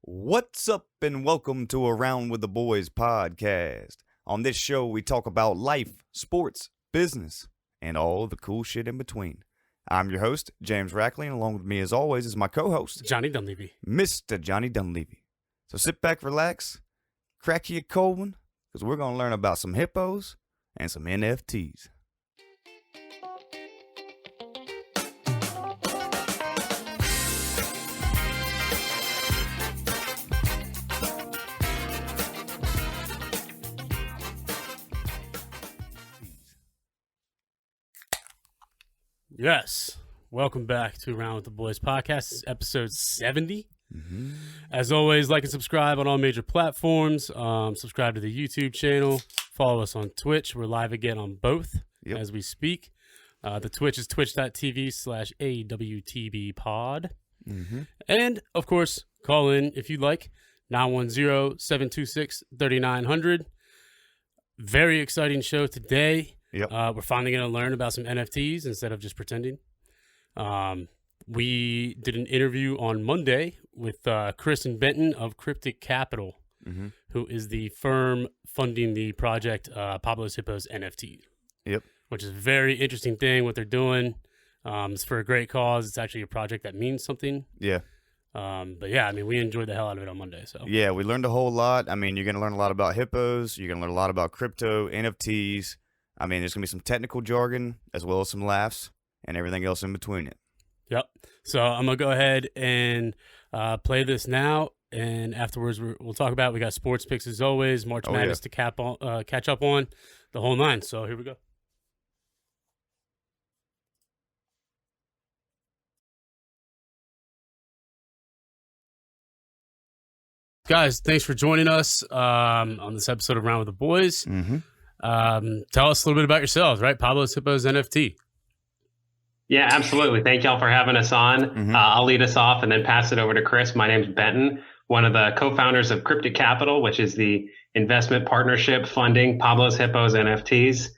What's up and welcome to Around with the Boys podcast. On this show, we talk about life, sports, business, and all the cool shit in between. I'm your host, James Rackley, and along with me as always is my co-host, Johnny Dunleavy. Mr. Johnny Dunleavy. So sit back, relax, crack you a cold one, because we're going to learn about some hippos and some NFTs. Yes. Welcome back to Around with the Boys podcast. This is episode 70. As always, like and subscribe on all major platforms. Subscribe to the YouTube channel. Follow us on Twitch. We're live again on both as we speak. The Twitch is twitch.tv/AWTBpod. And, of course, call in if you'd like. 910-726-3900. Very exciting show today. We're finally going to learn about some NFTs instead of just pretending. We did an interview on Monday with Chris and Benton of Cryptic Capital, who is the firm funding the project Pablos Hippos NFT. Which is a very interesting thing, what they're doing. It's for a great cause. It's actually a project that means something. But yeah, I mean, we enjoyed the hell out of it on Monday. So yeah, we learned a whole lot. I mean, you're going to learn a lot about hippos. You're going to learn a lot about crypto, NFTs. I mean, there's going to be some technical jargon as well as some laughs and everything else in between it. So I'm going to go ahead and play this now. And afterwards, we'll talk about it. We got sports picks as always, March Madness to catch up on, the whole nine. So here we go. Guys, thanks for joining us on this episode of Around with the Boys. Tell us a little bit about yourselves, right? Pablos Hippos NFT. Yeah, absolutely. Thank y'all for having us on. I'll lead us off and then pass it over to Chris. My name's Benton, one of the co-founders of Cryptic Capital, which is the investment partnership funding Pablos Hippos NFTs.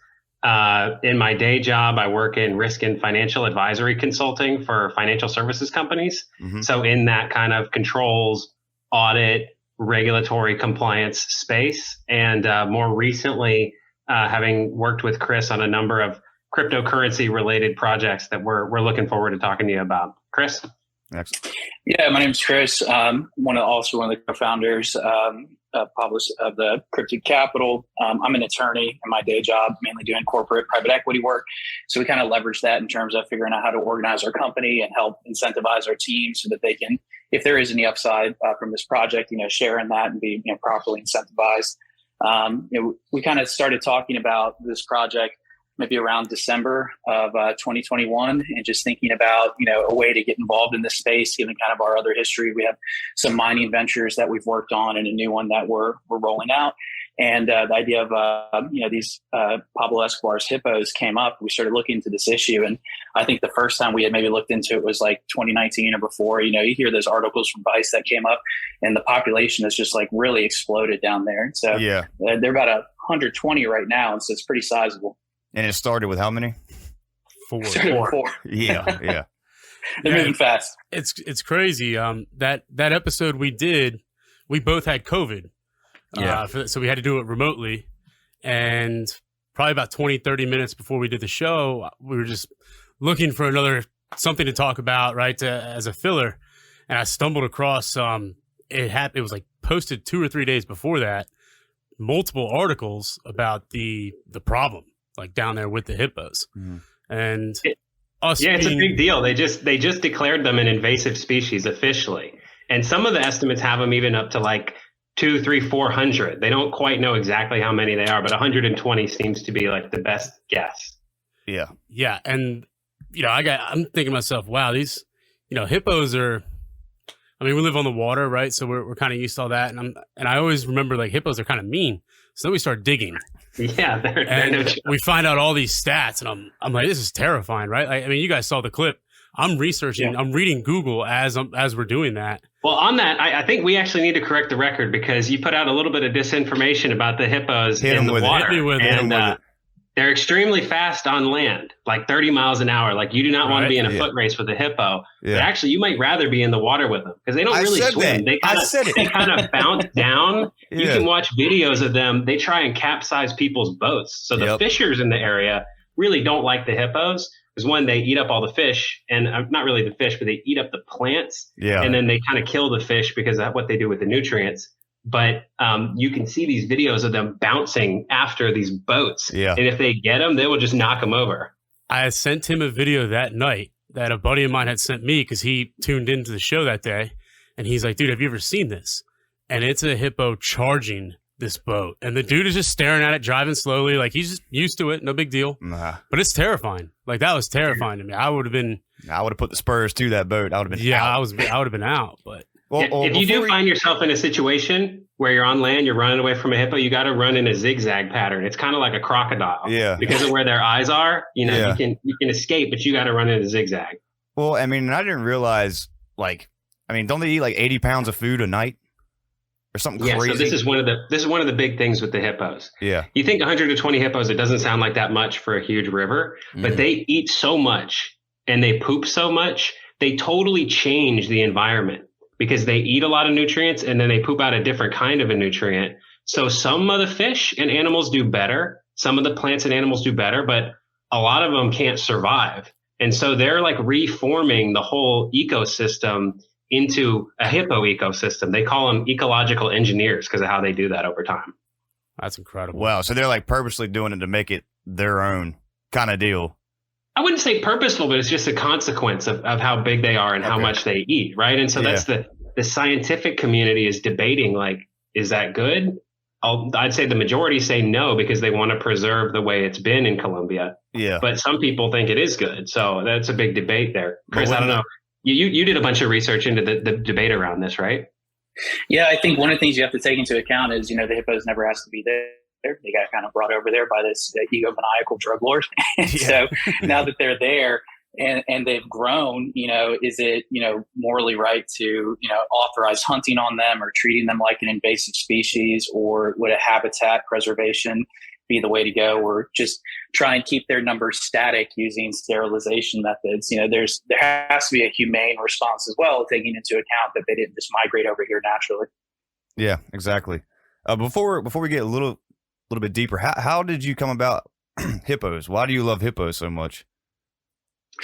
In my day job, I work in risk and financial advisory consulting for financial services companies. So in that kind of controls, audit, regulatory compliance space. And more recently, having worked with Chris on a number of cryptocurrency related projects that we're looking forward to talking to you about. Chris? Excellent. Yeah, my name's Chris. One of the co-founders of Pablos of the Cryptic Capital. I'm an attorney in my day job, mainly doing corporate private equity work. So we kind of leverage that in terms of figuring out how to organize our company and help incentivize our team so that they can, if there is any upside from this project, share in that and be properly incentivized. We kind of started talking about this project maybe around December of 2021 and just thinking about, a way to get involved in this space, given kind of our other history. We have some mining ventures that we've worked on and a new one that we're rolling out. And the idea of, these Pablo Escobar's hippos came up. We started looking into this issue. And I think the first time we had maybe looked into it was like 2019 or before. You hear those articles from Vice that came up and the population has just like really exploded down there. And so they're about 120 right now. And so it's pretty sizable. And it started with how many? Four. Yeah. They're moving fast. It's crazy. That episode we did, we both had COVID. So we had to do it remotely. And probably about 20, 30 minutes before we did the show, we were just looking for something to talk about, right, as a filler. And I stumbled across, it was like posted 2 or 3 days before that, multiple articles about the problem, like down there with the hippos. And it's a big deal. They just declared them an invasive species officially. And some of the estimates have them even up to like 200, 300, 400. They don't quite know exactly how many they are, but 120 seems to be like the best guess. Yeah. And, I'm thinking to myself, wow, these, hippos are, we live on the water, right? So we're kind of used to all that. And I always remember like hippos are kind of mean. So then we start digging. Yeah. They're no joke. We find out all these stats and I'm like, this is terrifying, right? You guys saw the clip. I'm researching, I'm reading Google as we're doing that. Well, on that, I think we actually need to correct the record because you put out a little bit of disinformation about the hippos in the water. Hit me with it. They're extremely fast on land, like 30 miles an hour. Like you do not want to be in a foot race with a hippo. But actually, you might rather be in the water with them because they don't really swim. They kind of bounce down. You can watch videos of them. They try and capsize people's boats. So the fishers in the area really don't like the hippos. Because one, they eat up all the fish, and not really the fish, but they eat up the plants. Yeah. And then they kind of kill the fish because of what they do with the nutrients. But you can see these videos of them bouncing after these boats. Yeah. And if they get them, they will just knock them over. I sent him a video that night that a buddy of mine had sent me because he tuned into the show that day. And he's like, dude, have you ever seen this? And it's a hippo charging this boat. And the dude is just staring at it, driving slowly. Like he's just used to it. No big deal. But it's terrifying. Like that was terrifying to me. I would have put the spurs to that boat. I would have been out. I would have been out. But if you do find yourself in a situation where you're on land, you're running away from a hippo, you got to run in a zigzag pattern. It's kind of like a crocodile. Yeah. Because of where their eyes are, you can escape, but you got to run in a zigzag. Well, I mean, I didn't realize don't they eat like 80 pounds of food a night? Or something crazy. So this is one of the big things with the hippos. Yeah. You think 120 hippos, it doesn't sound like that much for a huge river, but they eat so much and they poop so much, they totally change the environment because they eat a lot of nutrients and then they poop out a different kind of a nutrient. So some of the fish and animals do better. Some of the plants and animals do better, but a lot of them can't survive. And so they're like reforming the whole ecosystem into a hippo ecosystem. They call them ecological engineers because of how they do that over time. That's incredible. Wow. So they're like purposely doing it to make it their own kind of deal. I wouldn't say purposeful, but it's just a consequence of how big they are and how much they eat. Right. And so that's the scientific community is debating, like, is that good? I'd say the majority say no, because they want to preserve the way it's been in Colombia. Yeah. But some people think it is good. So that's a big debate there. Chris, I don't know. You did a bunch of research into the debate around this, right? Yeah, I think one of the things you have to take into account is, the hippos never asked to be there. They got kind of brought over there by this egomaniacal drug lord. So now that they're there and they've grown, is it, morally right to, authorize hunting on them or treating them like an invasive species, or would a habitat preservation be the way to go, or just try and keep their numbers static using sterilization methods? There has to be a humane response as well, taking into account that they didn't just migrate over here naturally. Yeah, exactly. Before we get a little bit deeper, how did you come about hippos? Why do you love hippos so much?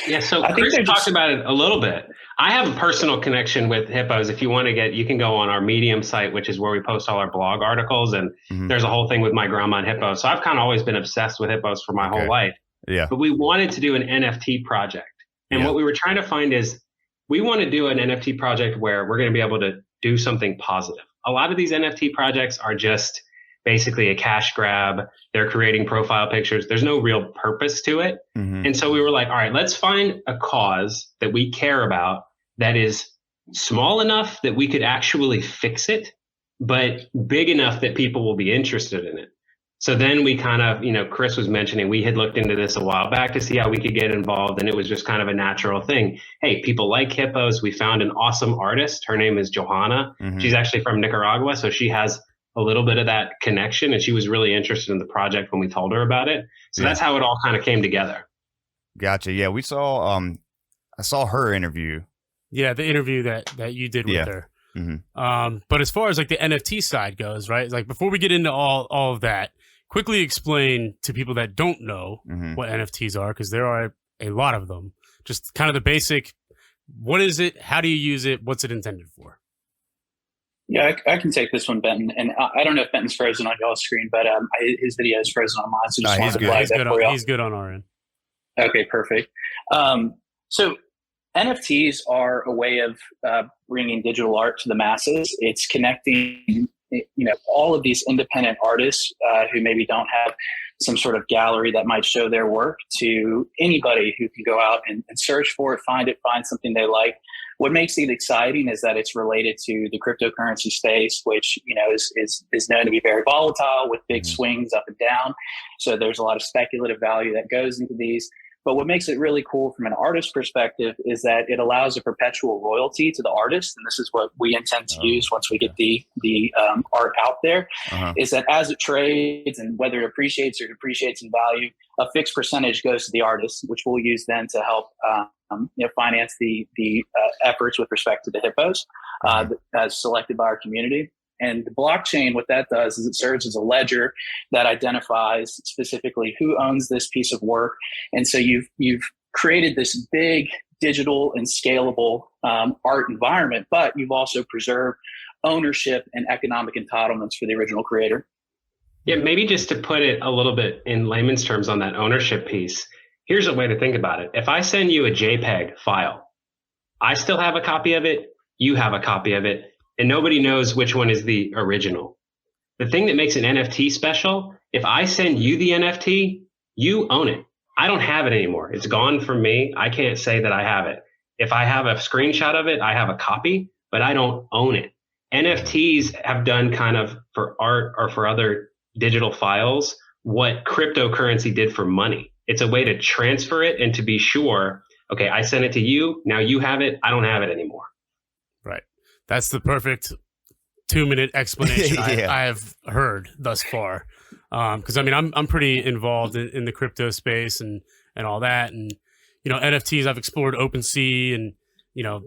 Yeah, so Chris talked about it a little bit. I have a personal connection with hippos. If you want to you can go on our Medium site, which is where we post all our blog articles. And there's a whole thing with my grandma and hippos. So I've kind of always been obsessed with hippos for my whole life. Yeah. But we wanted to do an NFT project. And what we were trying to find is we want to do an NFT project where we're going to be able to do something positive. A lot of these NFT projects are just basically a cash grab. They're creating profile pictures. There's no real purpose to it. And so we were like, all right, let's find a cause that we care about that is small enough that we could actually fix it, but big enough that people will be interested in it. So then we kind of, Chris was mentioning, we had looked into this a while back to see how we could get involved. And it was just kind of a natural thing. Hey, people like hippos. We found an awesome artist. Her name is Johanna. She's actually from Nicaragua. So she has a little bit of that connection, and she was really interested in the project when we told her about it. So that's how it all kind of came together. Gotcha. Yeah, we saw. I saw her interview. Yeah, the interview that you did with her. But as far as like the NFT side goes, right? Like before we get into all of that, quickly explain to people that don't know what NFTs are, because there are a lot of them. Just kind of the basic. What is it? How do you use it? What's it intended for? Yeah, I can take this one, Benton. And I don't know if Benton's frozen on y'all's screen, but his video is frozen on mine. So just wanted to flag that for y'all. He's good on our end. Okay, perfect. So NFTs are a way of bringing digital art to the masses. It's connecting, all of these independent artists who maybe don't have some sort of gallery that might show their work to anybody who can go out and search for it, find something they like. What makes it exciting is that it's related to the cryptocurrency space, which is known to be very volatile with big swings up and down. So there's a lot of speculative value that goes into these. But what makes it really cool from an artist perspective is that it allows a perpetual royalty to the artist. And this is what we intend to use once we get the art out there, is that as it trades and whether it appreciates or depreciates in value, a fixed percentage goes to the artist, which we'll use then to help finance the efforts with respect to the hippos as selected by our community. And the blockchain, what that does is it serves as a ledger that identifies specifically who owns this piece of work. And so you've created this big digital and scalable art environment, but you've also preserved ownership and economic entitlements for the original creator. Yeah, maybe just to put it a little bit in layman's terms on that ownership piece, here's a way to think about it. If I send you a JPEG file, I still have a copy of it, you have a copy of it, and nobody knows which one is the original. The thing that makes an NFT special, if I send you the NFT, you own it. I don't have it anymore. It's gone from me. I can't say that I have it. If I have a screenshot of it, I have a copy, but I don't own it. NFTs have done kind of for art or for other digital files what cryptocurrency did for money. It's a way to transfer it and to be sure, okay, I sent it to you, now you have it, I don't have it anymore. Right. That's the perfect 2-minute explanation I have heard thus far. Because I mean, I'm pretty involved in the crypto space and all that, and NFTs. I've explored OpenSea and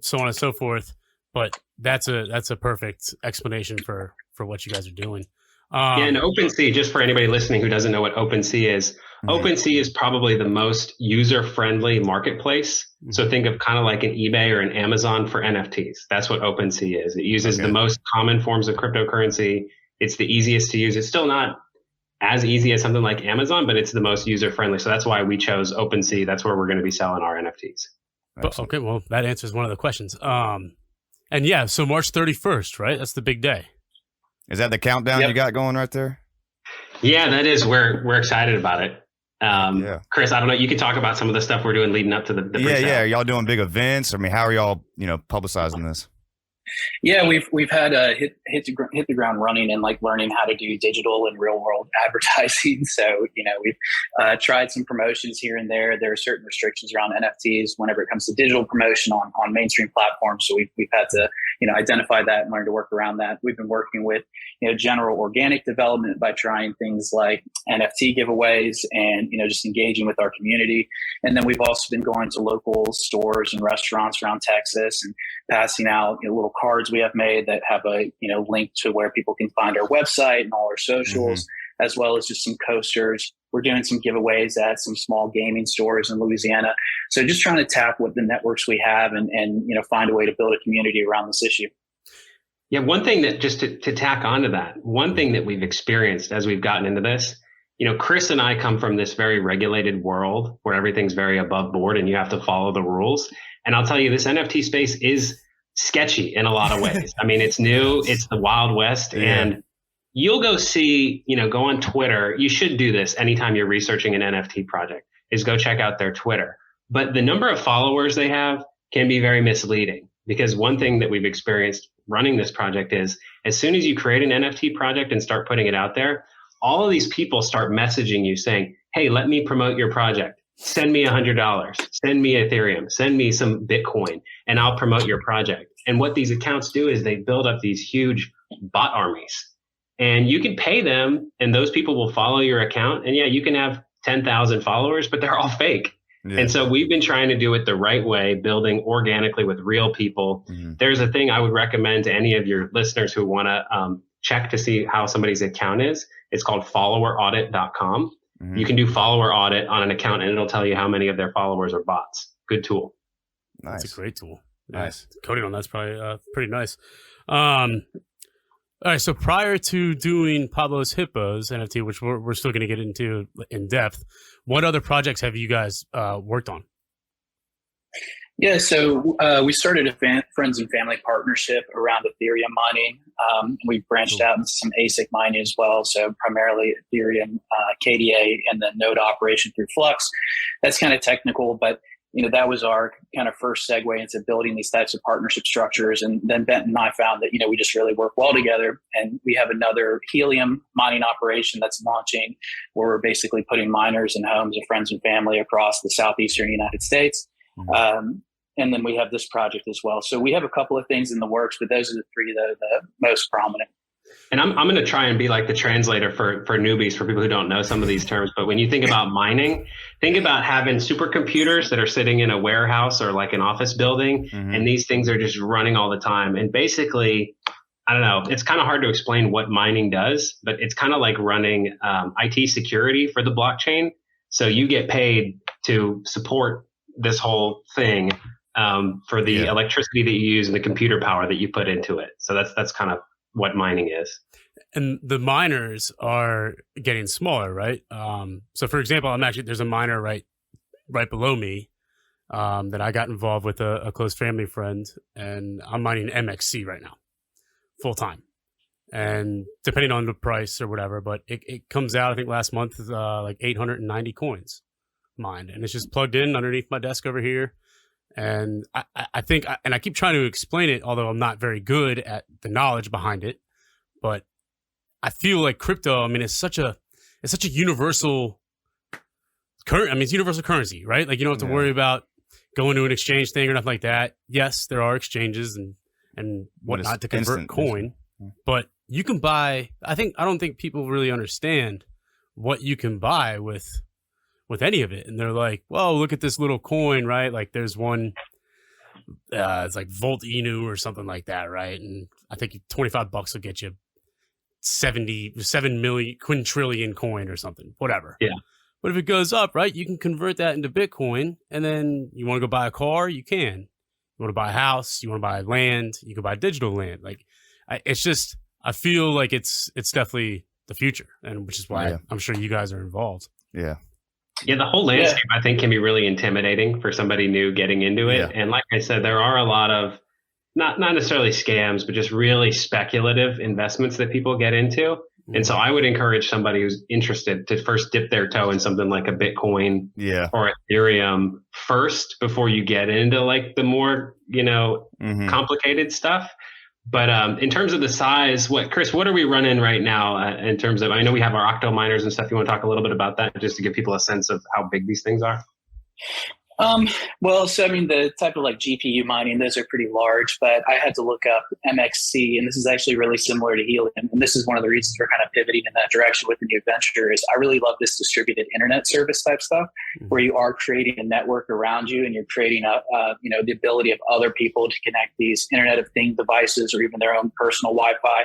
so on and so forth. But that's a perfect explanation for what you guys are doing. And OpenSea, just for anybody listening who doesn't know what OpenSea is, OpenSea is probably the most user-friendly marketplace. So think of kind of like an eBay or an Amazon for NFTs. That's what OpenSea is. It uses the most common forms of cryptocurrency. It's the easiest to use. It's still not as easy as something like Amazon, but it's the most user-friendly. So that's why we chose OpenSea. That's where we're going to be selling our NFTs. Okay, well, that answers one of the questions. And yeah, so March 31st, right? That's the big day. Is that the countdown you got going right there? Yeah, that is. We're excited about it. Chris, I don't know. You can talk about some of the stuff we're doing leading up to the presale. Yeah. Are y'all doing big events? I mean, how are y'all, publicizing this? Yeah, we've had hit the ground running and like learning how to do digital and real world advertising. So we've tried some promotions here and there. There are certain restrictions around NFTs whenever it comes to digital promotion on mainstream platforms. So we've had to identify that and learn to work around that. We've been working with general organic development by trying things like NFT giveaways and just engaging with our community. And then we've also been going to local stores and restaurants around Texas and passing out little cards we have made that have a link to where people can find our website and all our socials, as well as just some coasters. We're doing some giveaways at some small gaming stores in Louisiana. So just trying to tap what the networks we have and find a way to build a community around this issue. Yeah, one thing that just to tack onto that, one thing that we've experienced as we've gotten into this, Chris and I come from this very regulated world where everything's very above board and you have to follow the rules. And I'll tell you, this NFT space is sketchy in a lot of ways. I mean, it's new, it's the Wild West, and you'll go see, go on Twitter. You should do this anytime you're researching an NFT project, is go check out their Twitter. But the number of followers they have can be very misleading, because one thing that we've experienced running this project is as soon as you create an NFT project and start putting it out there, all of these people start messaging you saying, hey, let me promote your project. Send me $100, send me Ethereum, send me some Bitcoin, and I'll promote your project. And what these accounts do is they build up these huge bot armies, and you can pay them and those people will follow your account. And yeah, you can have 10,000 followers, but they're all fake. Yeah. And so we've been trying to do it the right way, building organically with real people. There's a thing I would recommend to any of your listeners who want to check to see how somebody's account is. It's called followeraudit.com. You can do follower audit on an account and it'll tell you how many of their followers are bots. Good tool. Nice. That's a great tool. Nice. Coding on that's probably pretty nice. All right. So prior to doing Pablos Hippos NFT, which we're still going to get into in depth, what other projects have you guys worked on? Yeah, so we started a friends and family partnership around Ethereum mining. We branched out into some ASIC mining as well, so primarily Ethereum, KDA, and the node operation through Flux. That's kind of technical, but that was our kind of first segue into building these types of partnership structures. And then Benton and I found that, we just really work well together. And we have another helium mining operation that's launching, where we're basically putting miners in homes of friends and family across the southeastern United States. And then we have this project as well. So we have a couple of things in the works, but those are the three that are the most prominent. And I'm going to try and be like the translator for newbies, for people who don't know some of these terms. But when you think about mining, think about having supercomputers that are sitting in a warehouse or like an office building. And these things are just running all the time. And basically, I don't know, it's kind of hard to explain what mining does, but it's kind of like running IT security for the blockchain. So you get paid to support this whole thing for the electricity that you use and the computer power that you put into it. So that's kind of what mining is. And the miners are getting smaller, right? So for example, there's a miner right below me that I got involved with a close family friend, and I'm mining MXC right now, full time. And depending on the price or whatever, but it comes out, I think last month, like 890 coins mined. And it's just plugged in underneath my desk over here. And I think, and I keep trying to explain it, although I'm not very good at the knowledge behind it, but I feel like crypto, it's such a universal currency. It's universal currency, right? Like you don't have to worry about going to an exchange thing or nothing like that. Yes, there are exchanges and whatnot to convert coin, but you can buy, I don't think people really understand what you can buy with any of it. And they're like, whoa, look at this little coin, right? Like there's one, it's like Volt Inu or something like that, right? And I think $25 will get you 7 million quintillion coin or something, whatever. Yeah. But if it goes up, right, you can convert that into Bitcoin, and then you want to go buy a car, you can. You want to buy a house, you want to buy land, you can buy digital land. Like it's just, I feel like it's definitely the future, and which is why I'm sure you guys are involved. Yeah. Yeah, the whole landscape, I think, can be really intimidating for somebody new getting into it. Yeah. And like I said, there are a lot of, not necessarily scams, but just really speculative investments that people get into. And so I would encourage somebody who's interested to first dip their toe in something like a Bitcoin or Ethereum first before you get into like the more, complicated stuff. But in terms of the size, Chris, what are we running right now in terms of, I know we have our octo miners and stuff. You want to talk a little bit about that just to give people a sense of how big these things are? The type of like GPU mining, those are pretty large, but I had to look up MXC, and this is actually really similar to Helium. And this is one of the reasons we're kind of pivoting in that direction with the new venture is I really love this distributed internet service type stuff where you are creating a network around you and you're creating the ability of other people to connect these Internet of Things devices or even their own personal Wi-Fi.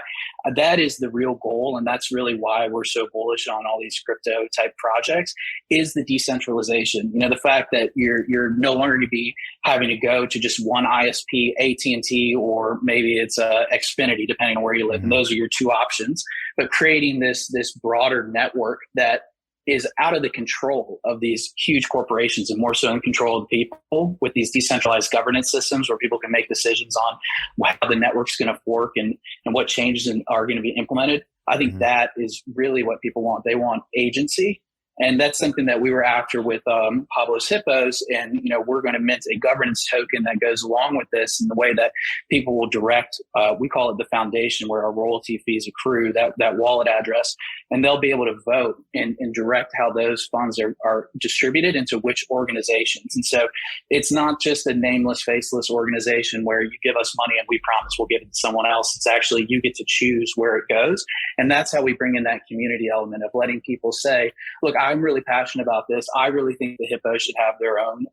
That is the real goal. And that's really why we're so bullish on all these crypto type projects is the decentralization. The fact that you're no longer going to be having to go to just one ISP, AT&T, or maybe it's Xfinity, depending on where you live. And those are your two options. But creating this broader network that is out of the control of these huge corporations and more so in control of people with these decentralized governance systems where people can make decisions on how the network's going to work and what changes are going to be implemented. I think that is really what people want. They want agency. And that's something that we were after with Pablos Hippos. And, we're going to mint a governance token that goes along with this in the way that people will direct, we call it the foundation where our royalty fees accrue, that wallet address. And they'll be able to vote and direct how those funds are distributed into which organizations. And so it's not just a nameless, faceless organization where you give us money and we promise we'll give it to someone else. It's actually you get to choose where it goes. And that's how we bring in that community element of letting people say, look, I'm really passionate about this. I really think the Hippos should have their own,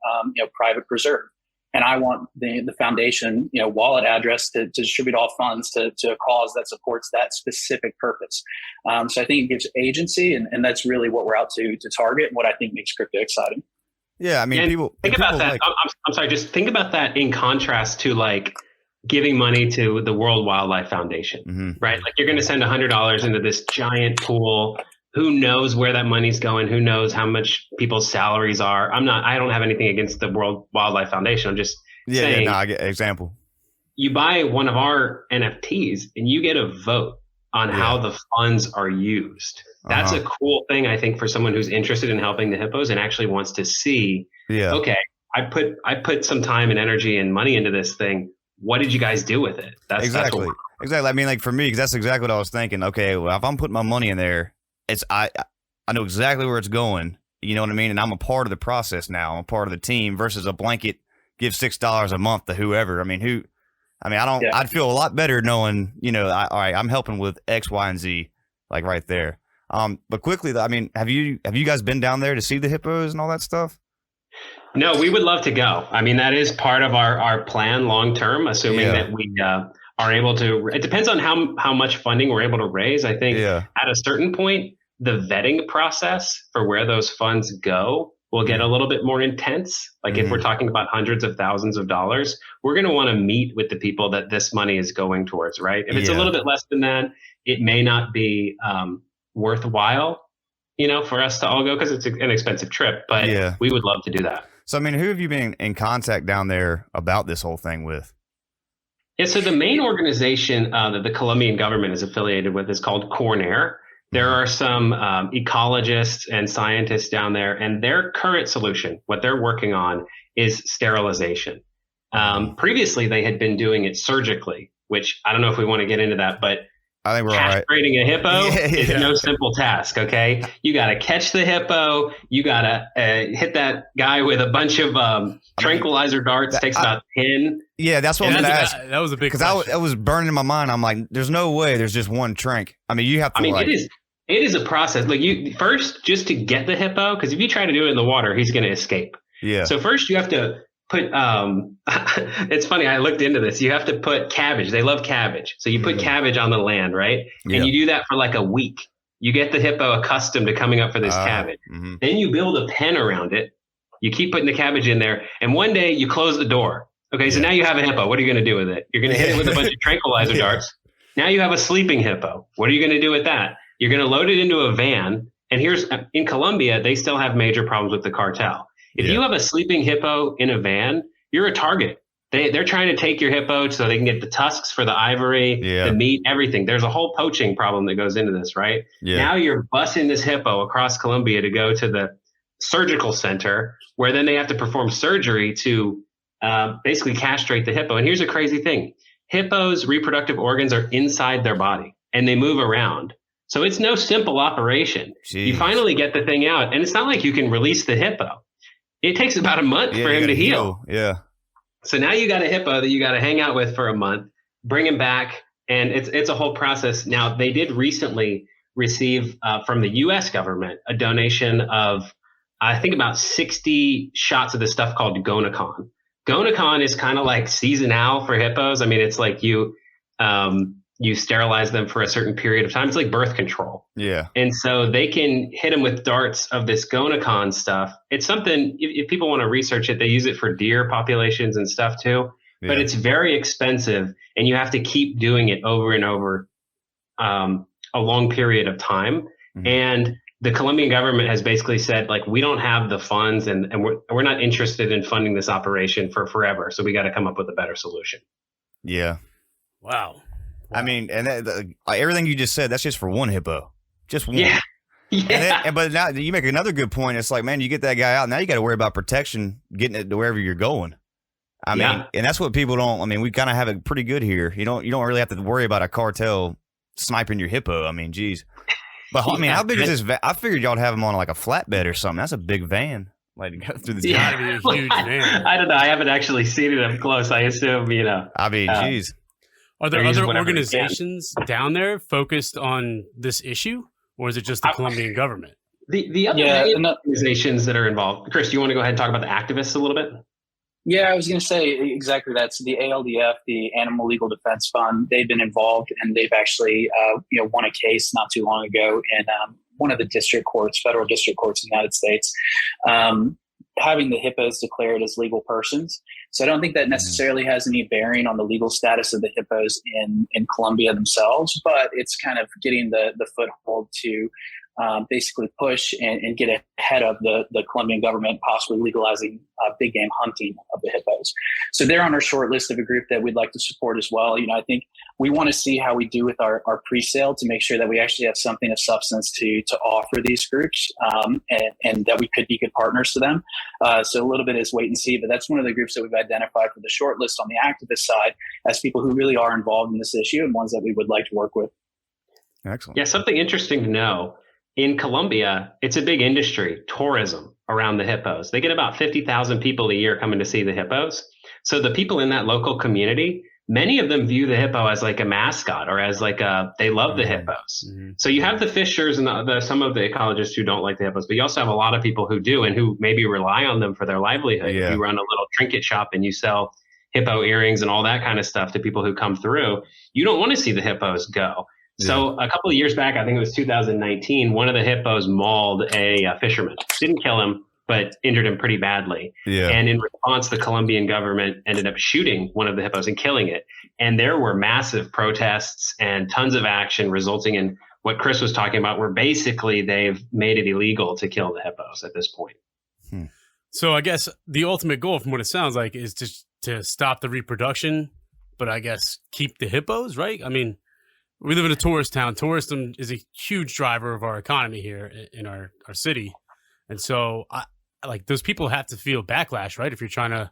private preserve. And I want the foundation, wallet address to distribute all funds to a cause that supports that specific purpose. So I think it gives agency, and that's really what we're out to target and what I think makes crypto exciting. Yeah, people think about that. I'm sorry, just think about that in contrast to like giving money to the World Wildlife Foundation, right? Like you're going to send $100 into this giant pool. Who knows where that money's going? Who knows how much people's salaries are? I don't have anything against the World Wildlife Foundation. I'm just saying. I get an example. You buy one of our NFTs and you get a vote on how the funds are used. That's a cool thing, I think, for someone who's interested in helping the Hippos and actually wants to see, okay, I put some time and energy and money into this thing. What did you guys do with it? Exactly. I mean, like for me, because that's exactly what I was thinking. Okay, well, if I'm putting my money in there, I know exactly where it's going. You know what I mean? And I'm a part of the process now. I'm a part of the team versus a blanket give $6 a month to whoever. I mean, I'd feel a lot better knowing, all right, I'm helping with X, Y, and Z, like right there. But quickly, I mean, have you guys been down there to see the hippos and all that stuff? No, we would love to go. I mean, that is part of our plan long term, assuming that we are able to. It depends on how much funding we're able to raise. I think at a certain point, the vetting process for where those funds go will get a little bit more intense. Like if we're talking about hundreds of thousands of dollars, we're going to want to meet with the people that this money is going towards, right? If it's a little bit less than that, it may not be worthwhile, for us to all go because it's an expensive trip, but we would love to do that. So, I mean, who have you been in contact down there about this whole thing with? Yeah, so the main organization that the Colombian government is affiliated with is called Cornair. There are some ecologists and scientists down there, and their current solution, what they're working on, is sterilization. Previously, they had been doing it surgically, which I don't know if we want to get into that, but I think we're all right. Castrating a hippo is no simple task, okay? You got to catch the hippo. You got to hit that guy with a bunch of tranquilizer darts. Takes about 10. Yeah, that's what I'm going to ask. That was a big question. Because I was burning in my mind. I'm like, there's no way there's just one trank. I mean, you have to it is a process. Like you first, just to get the hippo, because if you try to do it in the water, he's going to escape. Yeah. So first you have to put, it's funny, I looked into this. You have to put cabbage. They love cabbage. So you put cabbage on the land, right? And you do that for like a week. You get the hippo accustomed to coming up for this cabbage. Then you build a pen around it. You keep putting the cabbage in there. And one day you close the door. Okay, so now you have a hippo. What are you going to do with it? You're going to hit it with a bunch of tranquilizer darts. Now you have a sleeping hippo. What are you going to do with that? You're going to load it into a van. And in Colombia, they still have major problems with the cartel. If you have a sleeping hippo in a van, you're a target. They're trying to take your hippo so they can get the tusks for the ivory, the meat, everything. There's a whole poaching problem that goes into this, right? Now you're busing this hippo across Colombia to go to the surgical center where then they have to perform surgery to basically castrate the hippo. And here's a crazy thing. Hippos' reproductive organs are inside their body and they move around. So it's no simple operation. Jeez. You finally get the thing out and it's not like you can release the hippo. It takes about a month for him to heal. Yeah. So now you got a hippo that you got to hang out with for a month, bring him back. And it's a whole process. Now they did recently receive from the US government a donation of, I think about 60 shots of this stuff called Gonacon. Gonacon is kind of like seasonal for hippos. I mean, it's like you sterilize them for a certain period of time. It's like birth control. Yeah. And so they can hit them with darts of this Gonacon stuff. It's something, if people want to research it, they use it for deer populations and stuff too. Yeah. But it's very expensive and you have to keep doing it over and over a long period of time. Mm-hmm. And the Colombian government has basically said, like, we don't have the funds and we're not interested in funding this operation for forever. So we got to come up with a better solution. Yeah. Wow. I mean, and everything you just said, that's just for one hippo. Just one. Yeah. But now you make another good point. It's like, man, you get that guy out. Now you got to worry about protection, getting it to wherever you're going. I mean, and that's what people don't. I mean, we kind of have it pretty good here. You don't really have to worry about a cartel sniping your hippo. I mean, geez. But I mean, how big is this? I figured y'all'd have them on like a flatbed or something. That's a big van. Like to go through the. It's got to be a huge van. I don't know. I haven't actually seen it up close. I assume, I mean, geez. Are there other organizations down there focused on this issue, or is it just the Colombian government? The other organizations that are involved. Chris, do you want to go ahead and talk about the activists a little bit? Yeah, I was going to say exactly that. So the ALDF, the Animal Legal Defense Fund, they've been involved, and they've actually won a case not too long ago in one of the federal district courts in the United States, having the hippos declared as legal persons. So I don't think that necessarily has any bearing on the legal status of the hippos in Colombia themselves, but it's kind of getting the foothold to basically push and get ahead of the Colombian government possibly legalizing big game hunting of the hippos. So they're on our short list of a group that we'd like to support as well. I think we want to see how we do with our pre-sale to make sure that we actually have something of substance to offer these groups, and that we could be good partners to them. So a little bit is wait and see, but that's one of the groups that we've identified for the short list on the activist side as people who really are involved in this issue and ones that we would like to work with. Excellent. Yeah, something interesting to know. In Colombia, it's a big industry, tourism around the hippos. They get about 50,000 people a year coming to see the hippos. So the people in that local community, many of them view the hippo as like a mascot or as like they love the hippos. Mm-hmm. So you have the fishers and some of the ecologists who don't like the hippos, but you also have a lot of people who do and who maybe rely on them for their livelihood. Yeah. You run a little trinket shop and you sell hippo earrings and all that kind of stuff to people who come through. You don't want to see the hippos go. So a couple of years back, I think it was 2019, one of the hippos mauled a fisherman. Didn't kill him, but injured him pretty badly. Yeah. And in response, the Colombian government ended up shooting one of the hippos and killing it. And there were massive protests and tons of action resulting in what Chris was talking about, where basically they've made it illegal to kill the hippos at this point. So I guess the ultimate goal, from what it sounds like, is to stop the reproduction, but I guess keep the hippos, right? I mean, we live in a tourist town. Tourism is a huge driver of our economy here in our city. And so like those people have to feel backlash, right? If you're trying to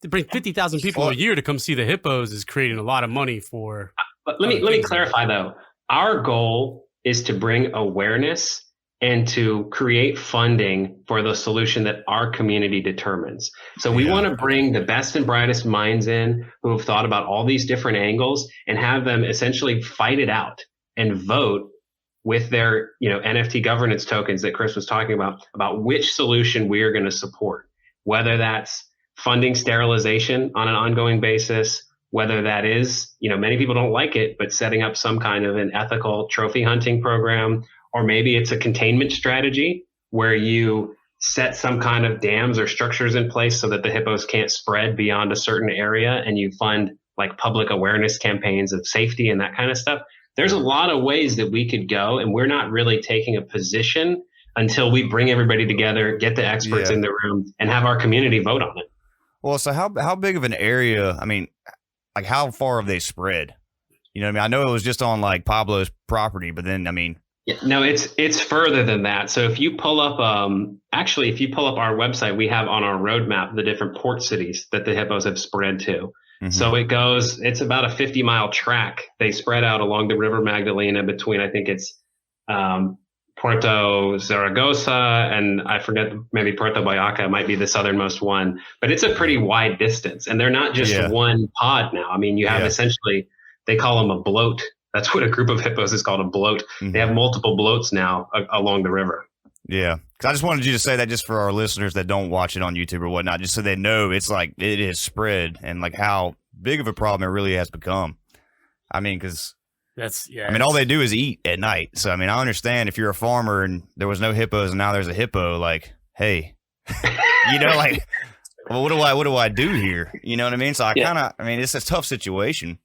bring 50,000 people a year to come see the hippos is creating a lot of money for. But let me clarify though. Our goal is to bring awareness and to create funding for the solution that our community determines. So we want to bring the best and brightest minds in who have thought about all these different angles and have them essentially fight it out and vote with their, NFT governance tokens that Chris was talking about which solution we are going to support, whether that's funding sterilization on an ongoing basis, whether that is, many people don't like it, but setting up some kind of an ethical trophy hunting program, or maybe it's a containment strategy where you set some kind of dams or structures in place so that the hippos can't spread beyond a certain area, and you fund like public awareness campaigns of safety and that kind of stuff. There's a lot of ways that we could go, and we're not really taking a position until we bring everybody together, get the experts in the room, and have our community vote on it. Well, so how big of an area, I mean, like how far have they spread? You know what I mean? I know it was just on like Pablo's property, but then, I mean, no, it's further than that. So if you pull up, if you pull up our website, we have on our roadmap the different port cities that the hippos have spread to. Mm-hmm. So it's about a 50-mile track. They spread out along the River Magdalena between, I think it's Puerto Zaragoza and I forget, maybe Puerto Vallarta might be the southernmost one. But it's a pretty wide distance, and they're not just one pod now. I mean, you have essentially, they call them a bloat. That's what a group of hippos is called, a bloat. Mm-hmm. They have multiple bloats now along the river. Yeah. Cause I just wanted you to say that just for our listeners that don't watch it on YouTube or whatnot, just so they know it's like it is spread and like how big of a problem it really has become. I mean, cause all they do is eat at night. So, I mean, I understand if you're a farmer and there was no hippos and now there's a hippo, like, hey, like, well, what do I do here? You know what I mean? So it's a tough situation.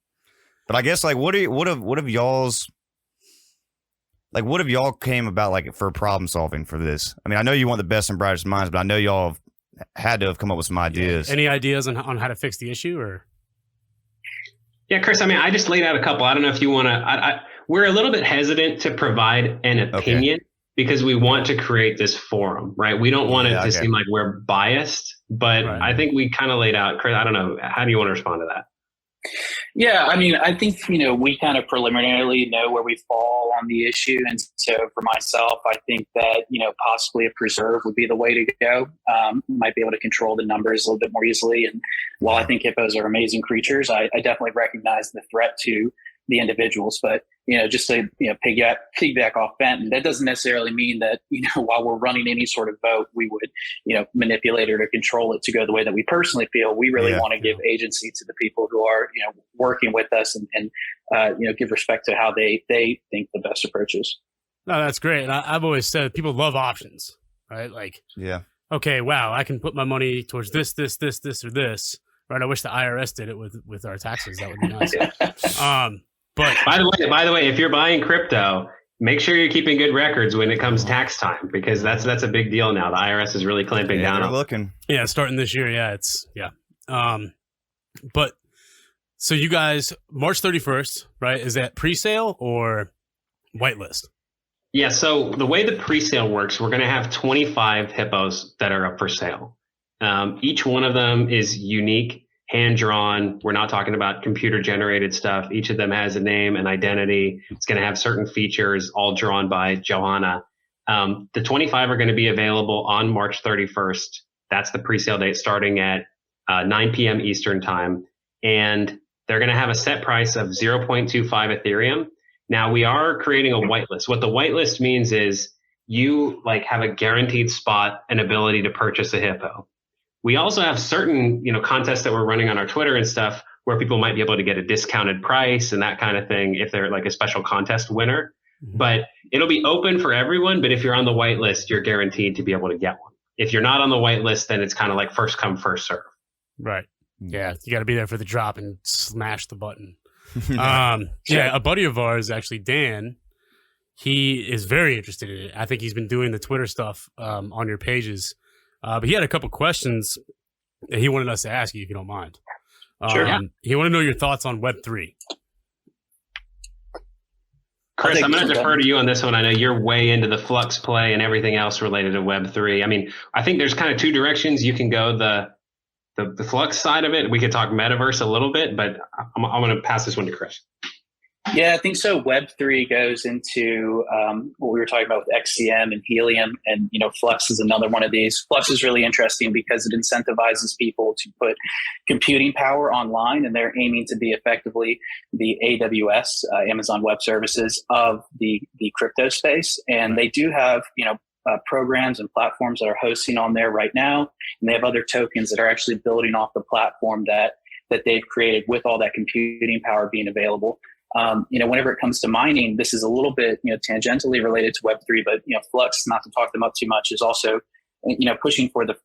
But I guess like what have y'all came about like for problem solving for this? I mean, I know you want the best and brightest minds, but I know y'all have had to have come up with some ideas. Any ideas on how to fix the issue or? Yeah, Chris, I mean, I just laid out a couple. I don't know if you want to, we're a little bit hesitant to provide an opinion because we want to create this forum, right? We don't want it to seem like we're biased, but I think we kind of laid out, Chris, I don't know. How do you want to respond to that? Yeah, I mean, I think, we kind of preliminarily know where we fall on the issue. And so for myself, I think that, possibly a preserve would be the way to go. Might be able to control the numbers a little bit more easily. And while I think hippos are amazing creatures, I definitely recognize the threat to the individuals. But, just to, piggyback off Benton, that doesn't necessarily mean that, while we're running any sort of vote, we would, manipulate it or control it to go the way that we personally feel. We really want to give agency to the people who are, working with us and give respect to how they think the best approach is. No, that's great. And I've always said people love options, right? Like, okay, wow, I can put my money towards this, or this, right? I wish the IRS did it with our taxes. That would be nice. But by the way, if you're buying crypto, make sure you're keeping good records when it comes tax time, because that's a big deal now. The IRS is really clamping down they're on looking. Yeah, starting this year. But so you guys, March 31st, right? Is that pre-sale or whitelist? Yeah, so the way the pre-sale works, we're going to have 25 hippos that are up for sale. Each one of them is unique, hand-drawn. We're not talking about computer-generated stuff. Each of them has a name, an identity. It's going to have certain features, all drawn by Johanna. The 25 are going to be available on March 31st. That's the pre-sale date, starting at 9 p.m. Eastern time. And they're going to have a set price of 0.25 Ethereum. Now, we are creating a whitelist. What the whitelist means is you have a guaranteed spot and ability to purchase a hippo. We also have certain, contests that we're running on our Twitter and stuff where people might be able to get a discounted price and that kind of thing if they're like a special contest winner. Mm-hmm. But it'll be open for everyone. But if you're on the whitelist, you're guaranteed to be able to get one. If you're not on the whitelist, then it's kind of like first come, first serve. Right. Yeah. You got to be there for the drop and smash the button. A buddy of ours, actually, Dan, he is very interested in it. I think he's been doing the Twitter stuff on your pages. But he had a couple questions that he wanted us to ask you, if you don't mind. Sure. He wanted to know your thoughts on Web3. Chris, I'm going to defer to you on this one. I know you're way into the Flux play and everything else related to Web3. I mean, I think there's kind of two directions you can go. The Flux side of it, we could talk metaverse a little bit, but I'm going to pass this one to Chris. Yeah, I think so. Web3 goes into what we were talking about with XCM and Helium, and Flux is another one of these. Flux is really interesting because it incentivizes people to put computing power online, and they're aiming to be effectively the AWS, Amazon Web Services, of the crypto space. And they do have programs and platforms that are hosting on there right now, and they have other tokens that are actually building off the platform that they've created with all that computing power being available. Whenever it comes to mining, this is a little bit, tangentially related to Web3, but, Flux, not to talk them up too much, is also, pushing for the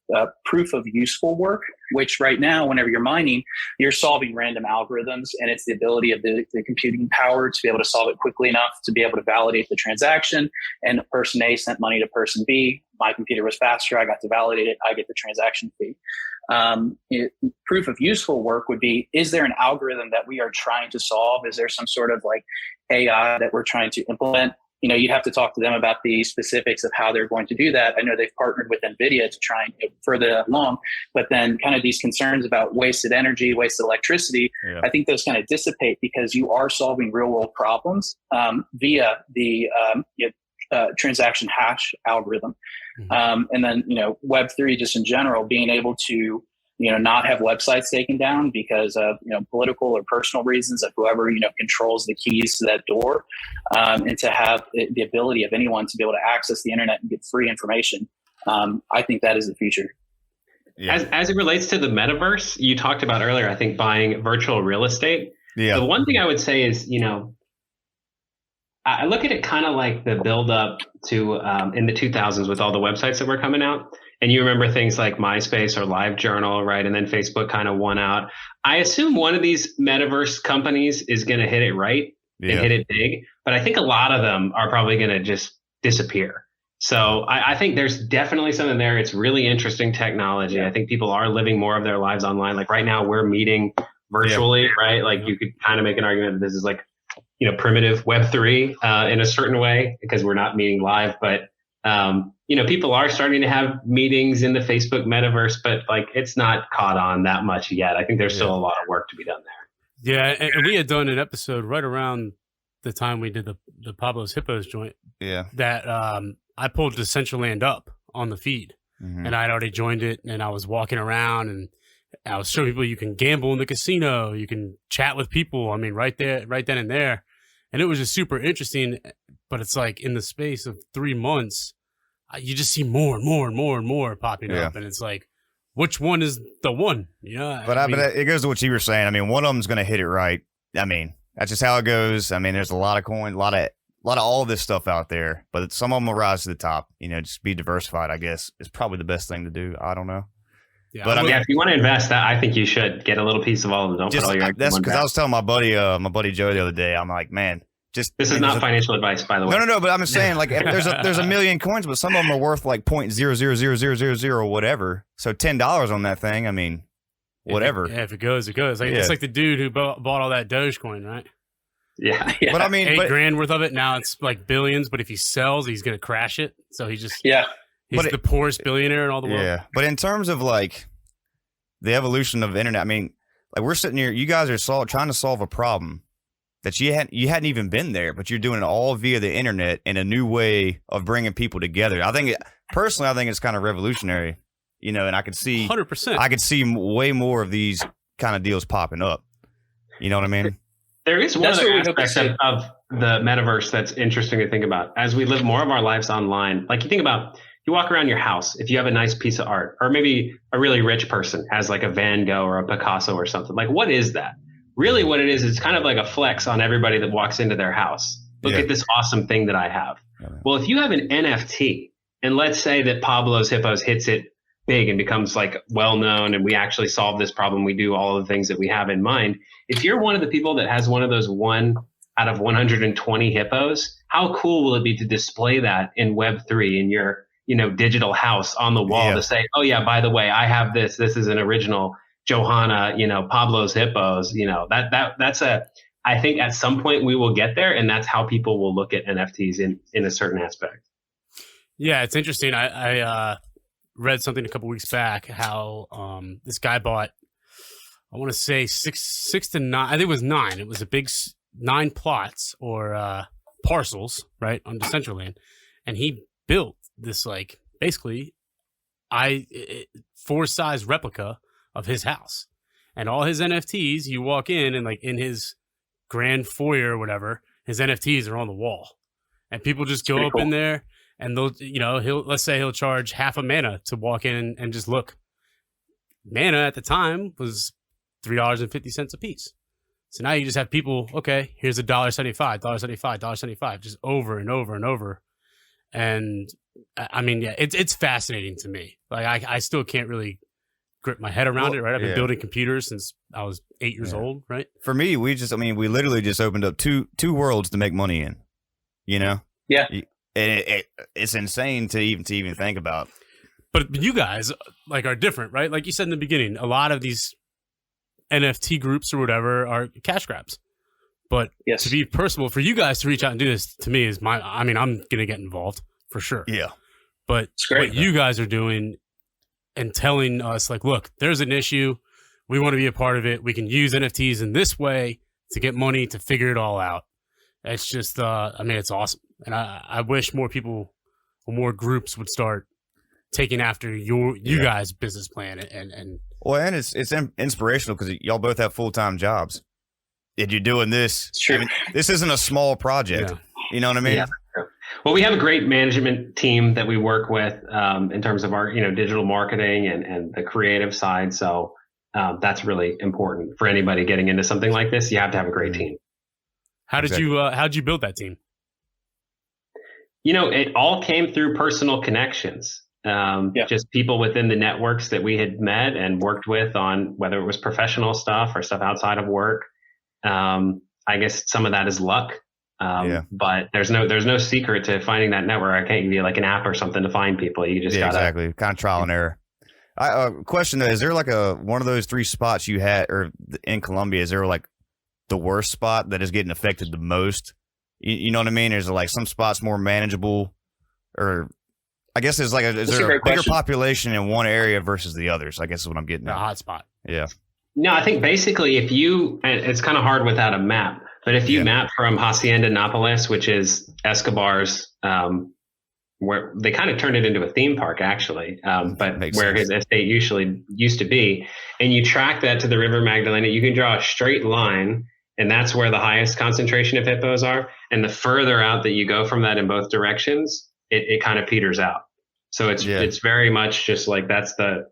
proof of useful work, which right now, whenever you're mining, you're solving random algorithms, and it's the ability of the computing power to be able to solve it quickly enough to be able to validate the transaction. And person A sent money to person B. My computer was faster. I got to validate it. I get the transaction fee. Proof of useful work would be, is there an algorithm that we are trying to solve? Is there some sort of AI that we're trying to implement? You'd have to talk to them about the specifics of how they're going to do that. I know they've partnered with NVIDIA to try and further that along, but then kind of these concerns about wasted energy, wasted electricity, I think those kind of dissipate because you are solving real world problems via the transaction hash algorithm. Mm-hmm. And then, Web3 just in general, being able to, not have websites taken down because of, political or personal reasons of whoever, controls the keys to that door, and to have the ability of anyone to be able to access the internet and get free information. I think that is the future. Yeah. As it relates to the metaverse, you talked about earlier, I think buying virtual real estate. Yeah. The one thing I would say is, I look at it kind of like the build up to in the 2000s with all the websites that were coming out. And you remember things like MySpace or LiveJournal, right? And then Facebook kind of won out. I assume one of these metaverse companies is going to hit it right and hit it big. But I think a lot of them are probably going to just disappear. So I think there's definitely something there. It's really interesting technology. Yeah. I think people are living more of their lives online. Like right now we're meeting virtually, right? Like you could kind of make an argument that this is like, primitive Web3 in a certain way because we're not meeting live. But people are starting to have meetings in the Facebook metaverse, but it's not caught on that much yet. I think there's still a lot of work to be done there. Yeah, and we had done an episode right around the time we did the Pablos Hippos joint. Yeah, that I pulled Decentraland up on the feed, and I'd already joined it, and I was walking around and I was showing people you can gamble in the casino, you can chat with people. I mean, right then and there, and it was just super interesting. But it's like in the space of 3 months, you just see more and more and more and more popping up, and it's like, which one is the one? But it goes to what you were saying. I mean, one of them's going to hit it right. I mean, that's just how it goes. I mean, there's a lot of coins, a lot of all this stuff out there, but some of them will rise to the top. Just be diversified, I guess, is probably the best thing to do. I don't know. Yeah, but if you want to invest, I think you should get a little piece of all of them. Don't put all your eggs in one because I was telling my buddy Joe the other day. I'm like, man, Just this is not financial advice, by the way. No. But I'm just saying, like, there's a million coins, but some of them are worth like 0.00000 whatever. So $10 on that thing. I mean, whatever. If it goes, it goes. Like It's like the dude who bought all that Dogecoin, right? Yeah. But I mean, $8,000 worth of it. Now it's like billions. But if he sells, he's gonna crash it. So he's the poorest billionaire in all the world. Yeah. But in terms of like the evolution of the internet, I mean, like we're sitting here, you guys are trying to solve a problem that you hadn't even been there, but you're doing it all via the internet in a new way of bringing people together. I think it's kind of revolutionary, and I could see 100%. I could see way more of these kind of deals popping up. You know what I mean? There is one other aspect of the metaverse that's interesting to think about. As we live more of our lives online, like you think about, you walk around your house, if you have a nice piece of art, or maybe a really rich person has like a Van Gogh or a Picasso or something, like what is that? Really what it is, it's kind of like a flex on everybody that walks into their house. Look at this awesome thing that I have. Yeah. Well, if you have an NFT, and let's say that Pablos Hippos hits it big and becomes like well-known, and we actually solve this problem, we do all of the things that we have in mind. If you're one of the people that has one of those 1 out of 120 hippos, how cool will it be to display that in Web3 in your, digital house on the wall to say, oh yeah, by the way, I have this. This is an original Johanna, Pablos Hippos. I think at some point we will get there, and that's how people will look at NFTs in a certain aspect. Yeah, it's interesting. I read something a couple weeks back how this guy bought, I want to say six to nine. I think it was 9. It was a big 9 plots or parcels, right, on Decentraland, and he built this like basically size replica of his house, and all his NFTs. You walk in and like in his grand foyer or whatever, his NFTs are on the wall, and people just go up in there, and they'll, let's say he'll charge half a mana to walk in and just look. Mana at the time was $3.50 a piece. So now you just have people, okay, here's $1.75, $1.75, $1.75, just over and over and over. And I mean, yeah, it's fascinating to me. Like I still can't really grip my head around it, right? I've been building computers since I was 8 years old, right? For me, we literally just opened up two worlds to make money in, Yeah. And it's insane to even think about. But you guys like are different, right? Like you said in the beginning, a lot of these NFT groups or whatever are cash grabs. But to be personal, for you guys to reach out and do this to me is I'm going to get involved for sure. Yeah. But what you guys are doing and telling us like, look, there's an issue. We want to be a part of it. We can use NFTs in this way to get money to figure it all out. It's just, it's awesome. And I wish more people or more groups would start taking after you guys' business plan and well, and it's inspirational because y'all both have full-time jobs. And you're doing this. Sure. I mean, this isn't a small project. Yeah. You know what I mean? Yeah. Well, we have a great management team that we work with in terms of our digital marketing and the creative side. So that's really important for anybody getting into something like this. You have to have a great team. How'd you build that team? It all came through personal connections. Just people within the networks that we had met and worked with on whether it was professional stuff or stuff outside of work. I guess some of that is luck. But there's no secret to finding that network. I can't give you like an app or something to find people. You just gotta exactly kind of trial and error. Question though, is there like one of those 3 spots you had or in Colombia? Is there like the worst spot that is getting affected the most? You know what I mean? Is there like some spots more manageable, or I guess is there a bigger population in one area versus the others? I guess is what I'm getting at. A hot spot. Yeah. No, I think basically it's kind of hard without a map, but if you map from Hacienda Nápoles, which is Escobar's, where they kind of turned it into a theme park actually, but where his estate usually used to be, and you track that to the River Magdalena, you can draw a straight line, and that's where the highest concentration of hippos are. And the further out that you go from that in both directions, it kind of peters out. So it's very much just like that's the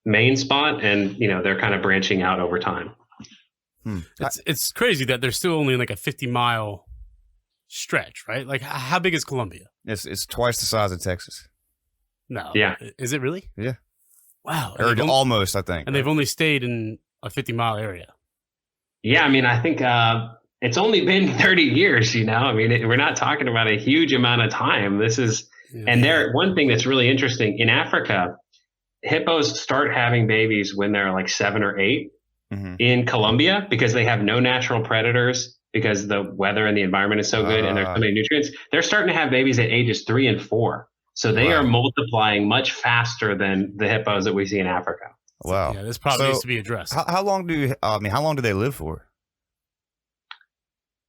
main spot, and they're kind of branching out over time. It's crazy that they're still only like a 50-mile stretch, right? Like how big is Colombia? It's twice the size of Texas. No. Yeah. Is it really? Yeah. Wow. Or almost, I think. And they've only stayed in a 50-mile area. Yeah, I think it's only been 30 years, I mean, we're not talking about a huge amount of time. And one thing that's really interesting in Africa, hippos start having babies when they're like 7 or 8 in Colombia, because they have no natural predators, because the weather and the environment is so good and there's so many nutrients. They're starting to have babies at ages 3 and 4. So they are multiplying much faster than the hippos that we see in Africa. Wow. Yeah, this probably needs to be addressed. How long do they live for?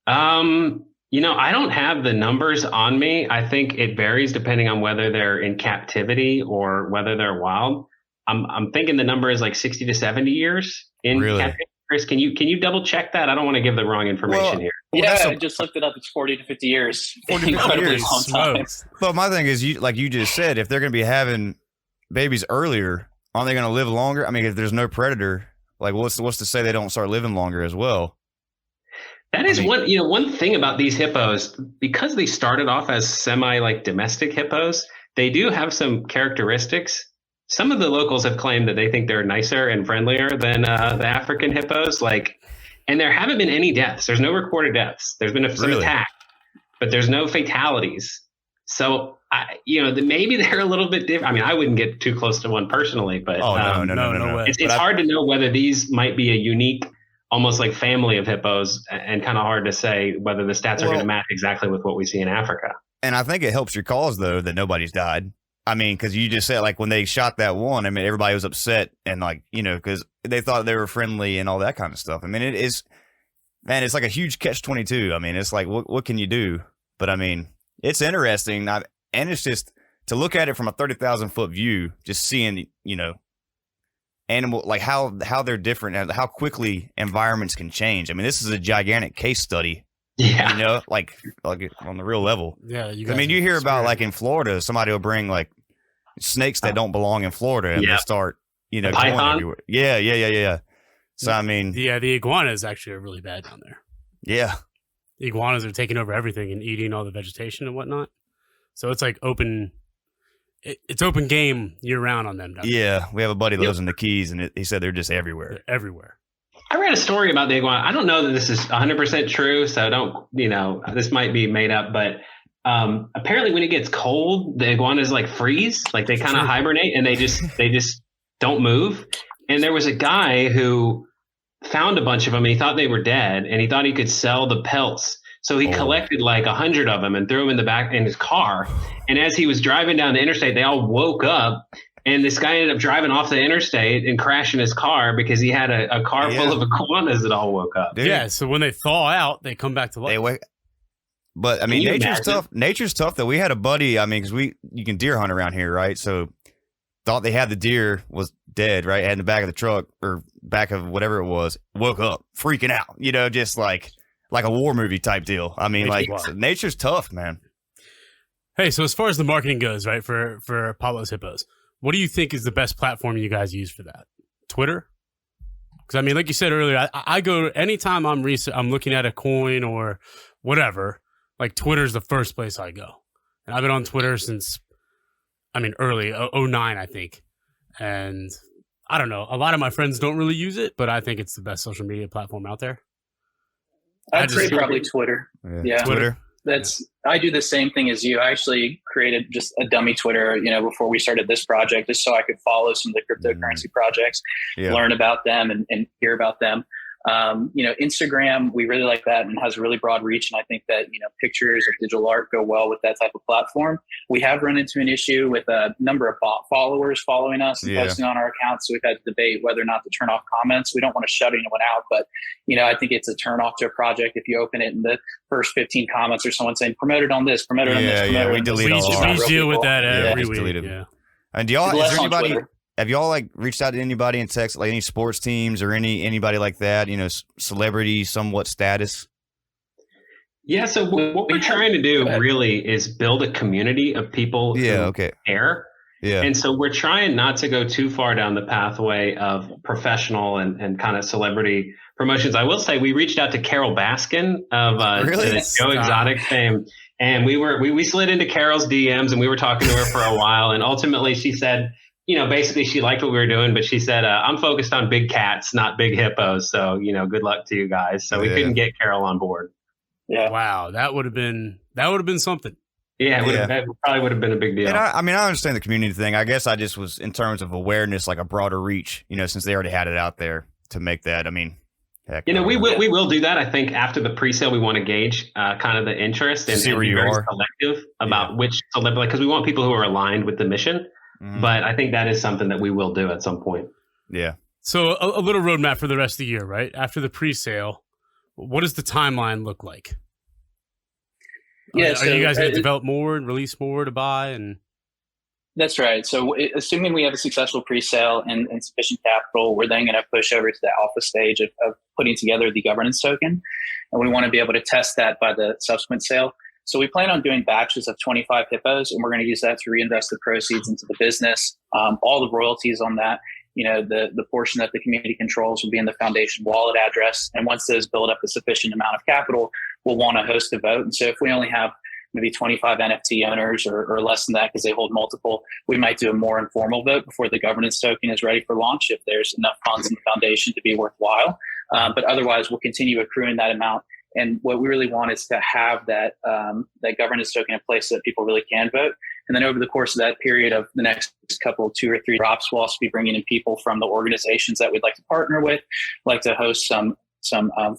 I don't have the numbers on me. I think it varies depending on whether they're in captivity or whether they're wild. I'm thinking the number is like 60 to 70 years in captivity. Chris, can you double check that? I don't want to give the wrong information here. I just looked it up. It's 40 to 50 years. 40 to 50 years. Long time. But my thing is, like you just said, if they're going to be having babies earlier, aren't they going to live longer? I mean, if there's no predator, like what's to say they don't start living longer as well? That is one thing about these hippos, because they started off as semi domestic hippos, they do have some characteristics. Some of the locals have claimed that they think they're nicer and friendlier than the African hippos. And there haven't been any deaths. There's no recorded deaths. There's been some attack, but there's no fatalities. So maybe they're a little bit different. I mean, I wouldn't get too close to one personally, but no way. It's hard to know whether these might be a unique, almost like family of hippos, and kind of hard to say whether the stats are going to match exactly with what we see in Africa. And I think it helps your cause, though, that nobody's died. I mean, because you just said, like, when they shot that one, I mean, everybody was upset and, like, because they thought they were friendly and all that kind of stuff. I mean, it's like a huge catch-22. I mean, it's like, what can you do? But, I mean, it's interesting. And it's just to look at it from a 30,000-foot view, just seeing, animal, like how they're different and how quickly environments can change. I mean, this is a gigantic case study. Yeah. Like on the real level. Yeah. You hear about like in Florida, somebody will bring like snakes that don't belong in Florida and they start, going everywhere. Yeah. So, I mean. Yeah, the iguanas actually are really bad down there. Yeah. The iguanas are taking over everything and eating all the vegetation and whatnot. So it's like open game year round on them. Yeah. We have a buddy that lives in the Keys and he said they're just everywhere. They're everywhere. I read a story about the iguana. I don't know that this is 100% true, so this might be made up, but apparently when it gets cold, the iguanas like freeze, like they kind of hibernate and they just don't move. And there was a guy who found a bunch of them and he thought they were dead and he thought he could sell the pelts. So he collected like 100 of them and threw them in the back in his car. And as he was driving down the interstate, they all woke up. And this guy ended up driving off the interstate and crashing his car because he had a car full of iguanas that all woke up. Dude. Yeah, so when they thaw out, they come back to life. But I mean, nature's tough. Nature's tough. Though we had a buddy. I mean, because you can deer hunt around here, right? So thought they had the deer was dead, right? Had in the back of the truck or back of whatever it was. Woke up, freaking out. Just like a war movie type deal. I mean, nature's tough, man. Hey, so as far as the marketing goes, right, for Pablos Hippos. What do you think is the best platform you guys use for that? Twitter? Because, I mean, like you said earlier, I go anytime I'm looking at a coin or whatever, like Twitter's the first place I go. And I've been on Twitter since, early, 09, I think. And I don't know. A lot of my friends don't really use it, but I think it's the best social media platform out there. I'd say probably Twitter. Yeah. Twitter. I do the same thing as you. I actually created just a dummy Twitter, before we started this project, just so I could follow some of the cryptocurrency projects, learn about them and hear about them. Instagram, we really like that and has really broad reach. And I think that, pictures or digital art go well with that type of platform. We have run into an issue with a number of bot followers following us and posting on our accounts. So we've had to debate whether or not to turn off comments. We don't want to shut anyone out, but, I think it's a turn off to a project if you open it and the first 15 comments or someone saying promoted on this, promoted on this. Yeah, we delete all of We deal with that every week. Yeah. And do y'all, is there anybody... Have y'all reached out to anybody in Texas, like any sports teams or anybody like that, celebrity, somewhat status? Yeah. So what we're trying to do really is build a community of people who care. Yeah. And so we're trying not to go too far down the pathway of professional and kind of celebrity promotions. I will say we reached out to Carol Baskin of Joe Exotic fame. And we slid into Carol's DMs and we were talking to her for a while. And ultimately she said, basically she liked what we were doing, but she said, I'm focused on big cats, not big hippos. So, good luck to you guys. So we couldn't get Carol on board. Yeah. Wow. That would have been something. Yeah, it probably would have been a big deal. And I understand the community thing. I guess I just was, in terms of awareness, like a broader reach, since they already had it out there to make that. I mean, heck, we will do that. I think after the pre-sale, we want to gauge kind of the interest and see where be you very are selective about which celebrity, because we want people who are aligned with the mission. Mm-hmm. But I think that is something that we will do at some point. Yeah. So a little roadmap for the rest of the year, right? After the pre-sale, what does the timeline look like? Yeah, are you guys going to develop more and release more to buy? And that's right. So assuming we have a successful pre-sale and sufficient capital, we're then going to push over to the alpha stage of putting together the governance token. And we want to be able to test that by the subsequent sale. So we plan on doing batches of 25 hippos, and we're going to use that to reinvest the proceeds into the business. All the royalties on that, the portion that the community controls will be in the foundation wallet address. And once those build up a sufficient amount of capital, we'll want to host a vote. And so if we only have maybe 25 NFT owners or less than that because they hold multiple, we might do a more informal vote before the governance token is ready for launch if there's enough funds in the foundation to be worthwhile. But otherwise, we'll continue accruing that amount. And what we really want is to have that governance token in place so that people really can vote. And then over the course of that period of the next couple, 2 or 3 drops, we'll also be bringing in people from the organizations that we'd like to partner with, like to host some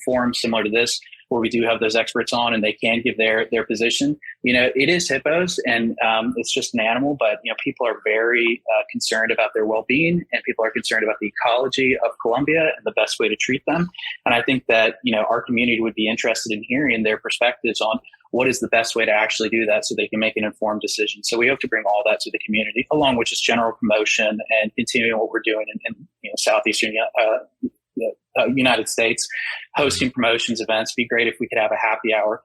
forums similar to this, where we do have those experts on and they can give their position. It is hippos and it's just an animal, but people are very concerned about their well-being, and people are concerned about the ecology of Colombia and the best way to treat them. And I think that our community would be interested in hearing their perspectives on what is the best way to actually do that so they can make an informed decision. So we hope to bring all that to the community, along with just general promotion and continuing what we're doing in southeastern United States, hosting promotions events. It'd be great if we could have a happy hour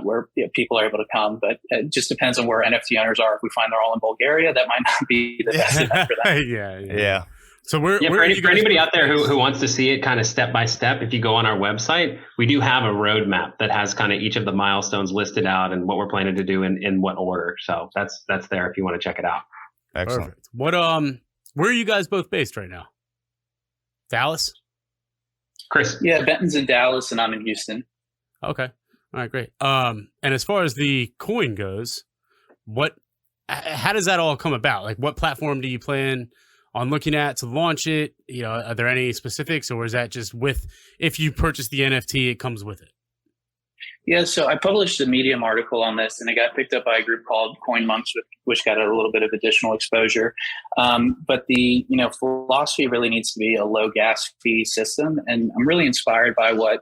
where people are able to come, but it just depends on where NFT owners are. If we find they're all in Bulgaria, that might not be the best event for them. Yeah. So for anybody out there who wants to see it kind of step by step, if you go on our website, we do have a roadmap that has kind of each of the milestones listed out and what we're planning to do in what order. So that's there if you want to check it out. Excellent. Perfect. What where are you guys both based right now? Dallas? Chris? Yeah, Benton's in Dallas and I'm in Houston. Okay. All right, great. And as far as the coin goes, how does that all come about? Like, what platform do you plan on looking at to launch it? Are there any specifics, or is that just if you purchase the NFT, it comes with it? Yeah, so I published a Medium article on this, and it got picked up by a group called Coin Monks, which got a little bit of additional exposure. But the philosophy really needs to be a low gas fee system, and I'm really inspired by what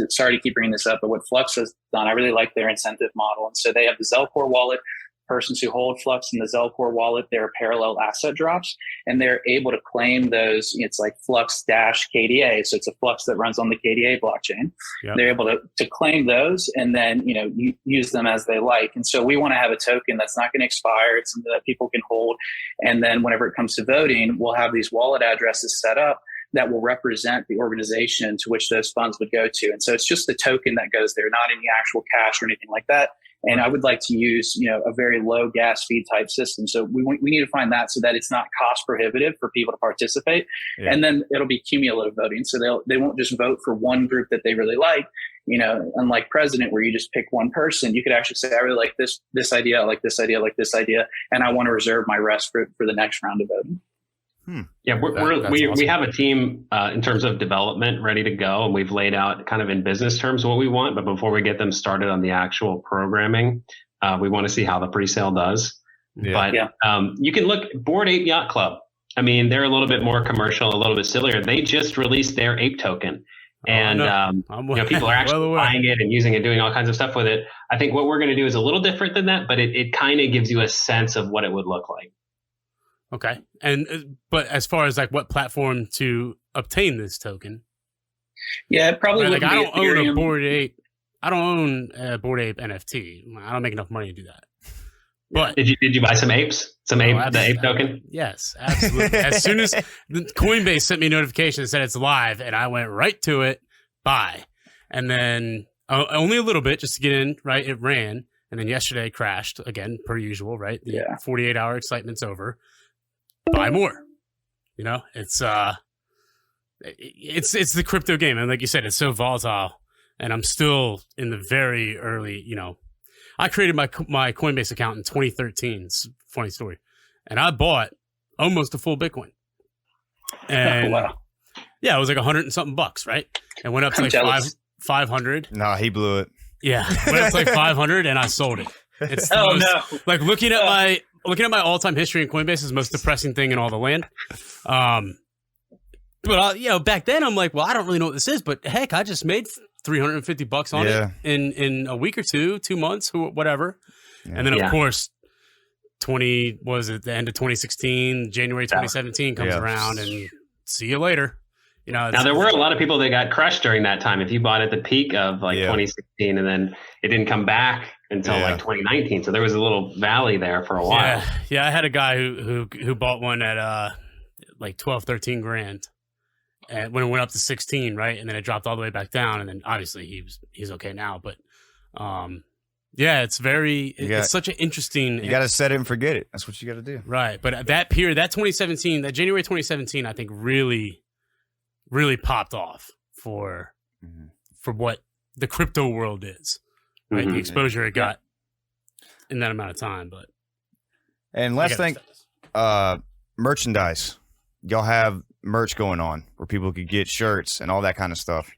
sorry to keep bringing this up, but what Flux has done. I really like their incentive model, and so they have the Zelcore wallet. Persons who hold Flux in the Zelcore wallet, there are parallel asset drops, and they're able to claim those. It's like Flux-KDA, so it's a Flux that runs on the KDA blockchain. Yep. They're able to claim those and then use them as they like. And so we want to have a token that's not going to expire. It's something that people can hold, and then whenever it comes to voting, we'll have these wallet addresses set up that will represent the organization to which those funds would go to. And so it's just the token that goes there, not any actual cash or anything like that. And I would like to use, a very low gas fee type system. So we need to find that so that it's not cost prohibitive for people to participate. Yeah. And then it'll be cumulative voting. So they won't just vote for one group that they really like. Unlike President, where you just pick one person, you could actually say, I really like this idea, I like this idea, I like this idea, and I want to reserve my rest for the next round of voting. Yeah, we have a team in terms of development ready to go, and we've laid out kind of in business terms what we want. But before we get them started on the actual programming, we want to see how the pre-sale does. Yeah. But you can look Bored Ape Yacht Club. I mean, they're a little bit more commercial, a little bit sillier. They just released their ape token, and people are actually buying it and using it, doing all kinds of stuff with it. I think what we're going to do is a little different than that, but it kind of gives you a sense of what it would look like. Okay. But as far as like what platform to obtain this token? Yeah, it probably like I don't own a Bored Ape. I don't own a Bored Ape NFT. I don't make enough money to do that. But did you buy some apes? The ape token? Yes, absolutely. As soon as Coinbase sent me a notification that said it's live, and I went right to it, buy. And then only a little bit just to get in, right? It ran. And then yesterday crashed again, per usual, right? The 48-hour excitement's over. buy more. You know, it's the crypto game, and like you said, it's so volatile. And I'm still in the very early. You know, I created my Coinbase account in 2013. It's a funny story, and I bought almost a full Bitcoin. And wow. Yeah, it was like $100 and something bucks, right? And went up to like 500. Nah, he blew it. Yeah, went up to like 500, and I sold it. It's the Oh, most, no. like looking at my all-time history in Coinbase is the most depressing thing in all the land. But you know, back then I'm like, well, I don't really know what this is, but heck, I just made $350 on it in a week or 2 months, whatever. Yeah. And then of course, the end of 2016, January 2017 comes around, and see you later. You know, now there were a lot of people that got crushed during that time. If you bought at the peak of like 2016, and then it didn't come back until like 2019, so there was a little valley there for a while. Yeah, I had a guy who bought one at like 12, 13 grand, and when it went up to 16, right, and then it dropped all the way back down, and then obviously he's okay now, but yeah, it's such an interesting. You got to set it and forget it. That's what you got to do. Right, but at that period, that January 2017, I think really popped off for what the crypto world is, right? The exposure it got in that amount of time. But and last thing, merchandise. Y'all have merch going on where people could get shirts and all that kind of stuff.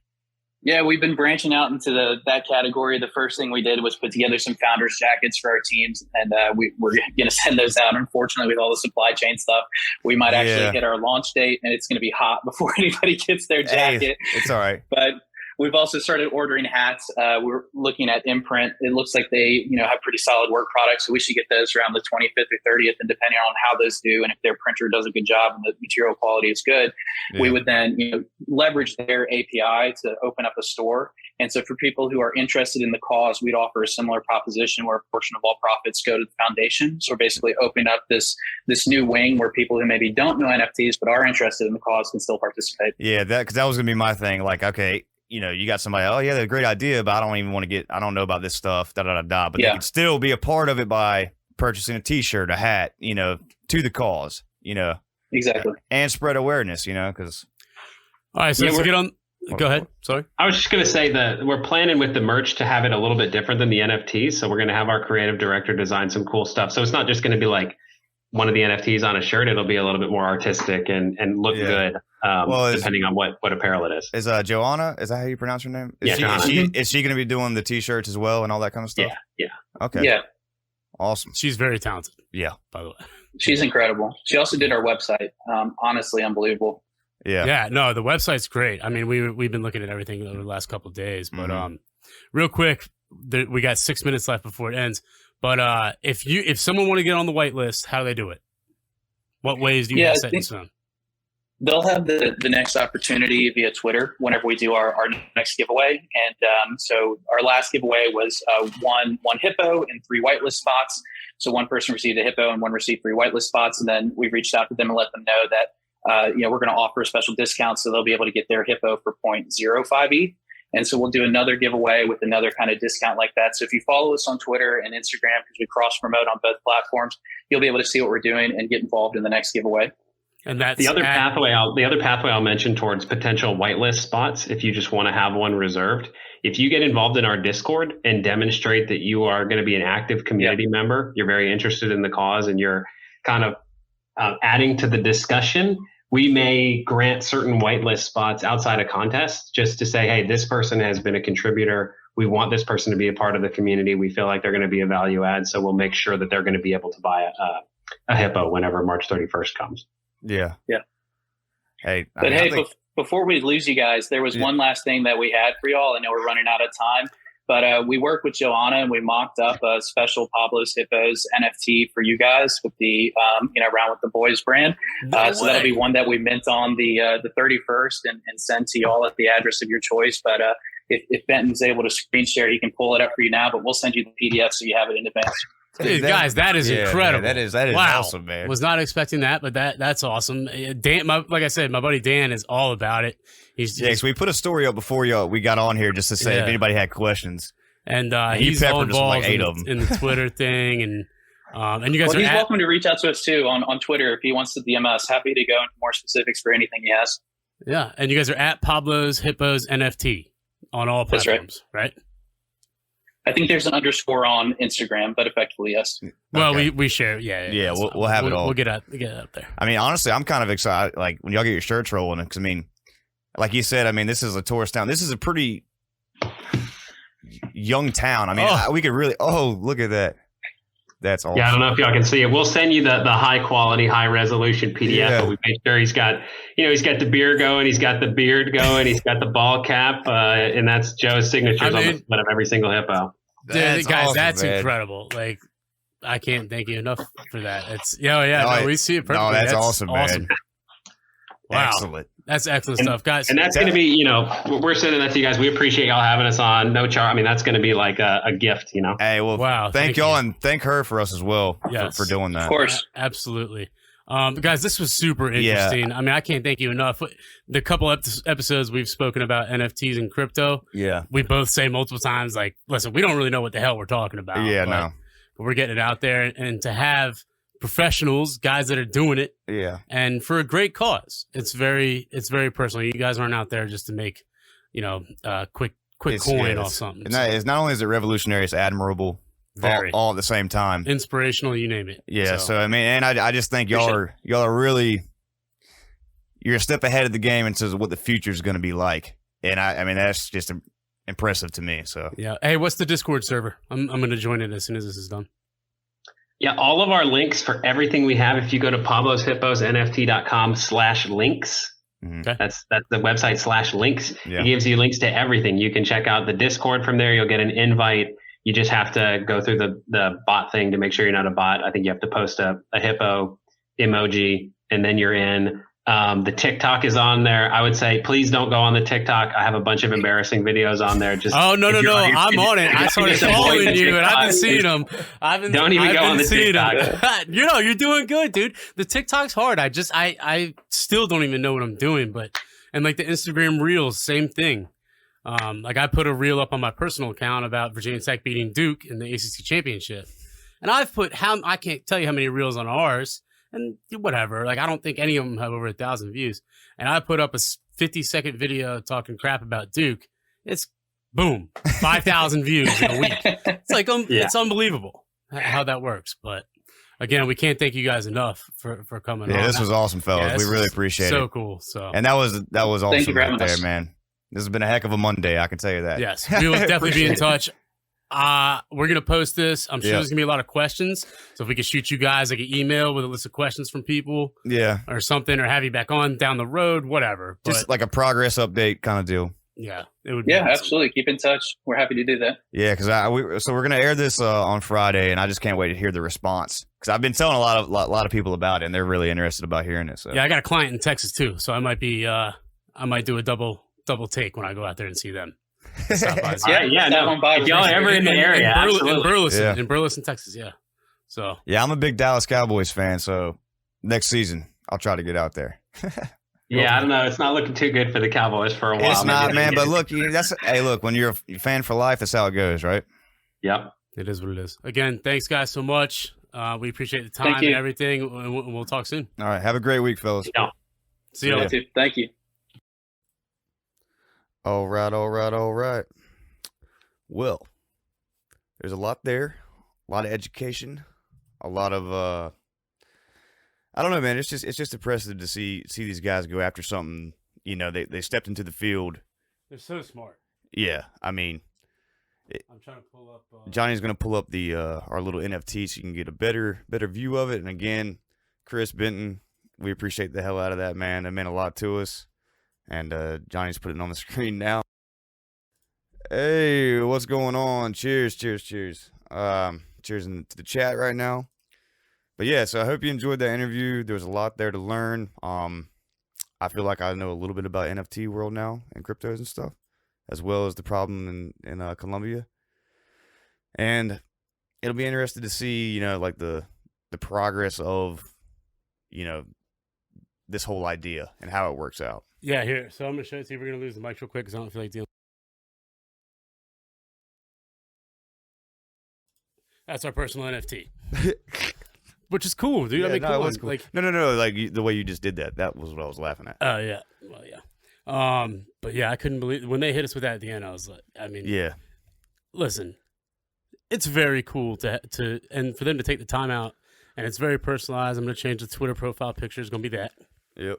Yeah, we've been branching out into that category. The first thing we did was put together some founders jackets for our teams, and we're going to send those out. Unfortunately, with all the supply chain stuff, we might actually hit our launch date, and it's going to be hot before anybody gets their jacket. Hey, it's all right. But we've also started ordering hats. We're looking at Imprint. It looks like they, have pretty solid work products, so we should get those around the 25th or 30th, and depending on how those do, and if their printer does a good job and the material quality is good, we would then, leverage their API to open up a store. And so for people who are interested in the cause, we'd offer a similar proposition where a portion of all profits go to the foundation. So basically opening up this new wing where people who maybe don't know NFTs but are interested in the cause can still participate. Yeah, because that was going to be my thing. Like, okay, you got somebody, oh yeah, they're a great idea, but I don't even want to I don't know about this stuff, But they can still be a part of it by purchasing a t-shirt, a hat, to the cause, Exactly. And spread awareness, because. All right, so let's get on. Go ahead. Sorry. I was just going to say that we're planning with the merch to have it a little bit different than the NFTs. So we're going to have our creative director design some cool stuff. So it's not just going to be like one of the NFTs on a shirt. It'll be a little bit more artistic and look good, depending on what apparel it is. Is Joanna, is that how you pronounce her name? Is she going to be doing the t-shirts as well and all that kind of stuff? Yeah. Okay. Yeah. Awesome. She's very talented. Yeah. By the way. She's incredible. She also did our website. Honestly, unbelievable. Yeah. No, the website's great. I mean, we've been looking at everything over the last couple of days, but real quick, we got 6 minutes left before it ends. But if someone want to get on the whitelist, how do they do it? What ways do you guys set in stone? They'll have the next opportunity via Twitter whenever we do our next giveaway. And so our last giveaway was one hippo and 3 whitelist spots. So one person received a hippo and one received 3 whitelist spots. And then we reached out to them and let them know that we're going to offer a special discount, so they'll be able to get their hippo for 0.05 ETH. And so we'll do another giveaway with another kind of discount like that. So if you follow us on Twitter and Instagram, because we cross promote on both platforms, you'll be able to see what we're doing and get involved in the next giveaway. And that's the other pathway I'll mention towards potential whitelist spots. If you just want to have one reserved, if you get involved in our Discord and demonstrate that you are going to be an active community member, you're very interested in the cause, and you're kind of adding to the discussion, we may grant certain whitelist spots outside of contests just to say, hey, this person has been a contributor. We want this person to be a part of the community. We feel like they're going to be a value add. So we'll make sure that they're going to be able to buy a hippo whenever March 31st comes. Yeah. Hey, before we lose you guys, there was one last thing that we had for y'all. I know we're running out of time. But we worked with Joanna and we mocked up a special Pablos Hippos NFT for you guys with the Round with the Boys brand. So that'll be one that we mint on the 31st and send to y'all at the address of your choice. But if Benton's able to screen share, he can pull it up for you now. But we'll send you the PDF so you have it in advance. Dude, guys, that is incredible. Man, that is awesome, man. Was not expecting that, but that's awesome. Dan, like I said, my buddy Dan is all about it. So we put a story up before we got on here just to say if anybody had questions. And he's all involved in the Twitter thing, and And you guys he's welcome to reach out to us too on Twitter if he wants to DM us. Happy to go into more specifics for anything he has. Yeah, and you guys are at Pablos Hippos NFT on all platforms, right? I think there's an underscore on Instagram, but effectively, yes. Well, Okay. we share. Yeah. We'll have it all. We'll get it up there. I mean, honestly, I'm kind of excited. Like when y'all get your shirts rolling, because I mean, like you said, I mean, this is a tourist town. This is a pretty young town. I mean, we could really. Oh, look at that. That's awesome. Yeah, I don't know if y'all can see it. We'll send you the high quality, high resolution PDF, but we made sure he's got the beer going, he's got the beard going, he's got the ball cap, and that's Joe's signatures on the front of every single hippo. Dude, guys, awesome, that's man. Incredible. Like, I can't thank you enough for that. It's we see it perfectly. No, that's awesome, man. Wow. Excellent. That's excellent stuff, guys. And that's going to be, we're sending that to you guys. We appreciate y'all having us on. No charge. I mean, that's going to be like a gift, Hey, well, wow. Thank y'all and thank her for us as well for doing that. Of course. Absolutely. Guys, this was super interesting. I mean, I can't thank you enough. The couple episodes we've spoken about NFTs and crypto, we both say multiple times, like, listen, we don't really know what the hell we're talking about. But we're getting it out there. And to have professionals, guys that are doing it, and for a great cause. It's very personal. You guys aren't out there just to make, quick coin off something. And that is not only is it revolutionary, it's admirable. All at the same time, inspirational, you name it. Yeah. So I mean, and I just think y'all are really, you're a step ahead of the game in terms of what the future is going to be like. And I mean, that's just impressive to me. So yeah. Hey, what's the Discord server? I'm going to join it as soon as this is done. Yeah, all of our links for everything we have, if you go to pabloshippos.nft.com/links, that's the website /links. It gives you links to everything. You can check out the Discord from there. You'll get an invite. You just have to go through the bot thing to make sure you're not a bot. I think you have to post a hippo emoji, and then you're in. The TikTok is on there. I would say, please don't go on the TikTok. I have a bunch of embarrassing videos on there. Just no. I'm on it. I started following you, and I've been seeing them. Don't even go on the TikTok. You're doing good, dude. The TikTok's hard. I still don't even know what I'm doing, and like the Instagram Reels, same thing. Like I put a reel up on my personal account about Virginia Tech beating Duke in the ACC championship, and I've put I can't tell you how many reels on ours. And whatever, like I don't think any of them have over 1,000 views. And I put up a 50-second video talking crap about Duke. It's boom, 5,000 views in a week. It's like it's unbelievable how that works. But again, we can't thank you guys enough for coming on. Yeah, this was awesome, fellas. We really appreciate it. So cool. So and that was awesome Thank you for right there, us. man. This has been a heck of a Monday, I can tell you that. Yes, we will definitely be in touch. We're going to post this. I'm sure there's going to be a lot of questions. So if we could shoot you guys like an email with a list of questions from people or something, or have you back on down the road, whatever. Just like a progress update kind of deal. Yeah, it would be awesome. awesome. Absolutely. Keep in touch. We're happy to do that. Yeah, because so we're going to air this on Friday, and I just can't wait to hear the response. Because I've been telling a lot of people about it, and they're really interested about hearing it. So. Yeah, I got a client in Texas too, so I might do a double take when I go out there and see them. No. If y'all are ever in the area, in Burleson, Texas, So I'm a big Dallas Cowboys fan, so next season I'll try to get out there. I don't know. It's not looking too good for the Cowboys for a while. It's not, man. But look, when you're a fan for life, that's how it goes, right? Yep. It is what it is. Again, thanks guys so much. We appreciate the time and everything. And we'll talk soon. All right. Have a great week, fellas. See you later. Thank you. All right. Well, there's a lot there, a lot of education, a lot of I don't know, man. It's just impressive to see these guys go after something. They stepped into the field. They're so smart. Yeah, I mean, I'm trying to pull up. Johnny's gonna pull up the our little NFT so you can get a better view of it. And again, Chris, Benton, we appreciate the hell out of that, man. That meant a lot to us. And Johnny's putting it on the screen now. Hey, what's going on? Cheers. Cheers into the chat right now. But yeah, so I hope you enjoyed that interview. There was a lot there to learn. I feel like I know a little bit about NFT world now and cryptos and stuff, as well as the problem in Colombia. And it'll be interesting to see, like the progress of, this whole idea and how it works out. Yeah, here. So I'm going to show you. See if we're going to lose the mic real quick because I don't feel like dealing. That's our personal NFT. which is cool, dude. Yeah, I mean, no, come it on. was cool. Like, No. Like the way you just did that. That was what I was laughing at. oh yeah, well yeah. But yeah, I couldn't believe when they hit us with that at the end. I was like, I mean, Yeah. listen, it's very cool to and for them to take the time out, and it's very personalized. I'm gonna change the Twitter profile picture. It's gonna be that. Yep.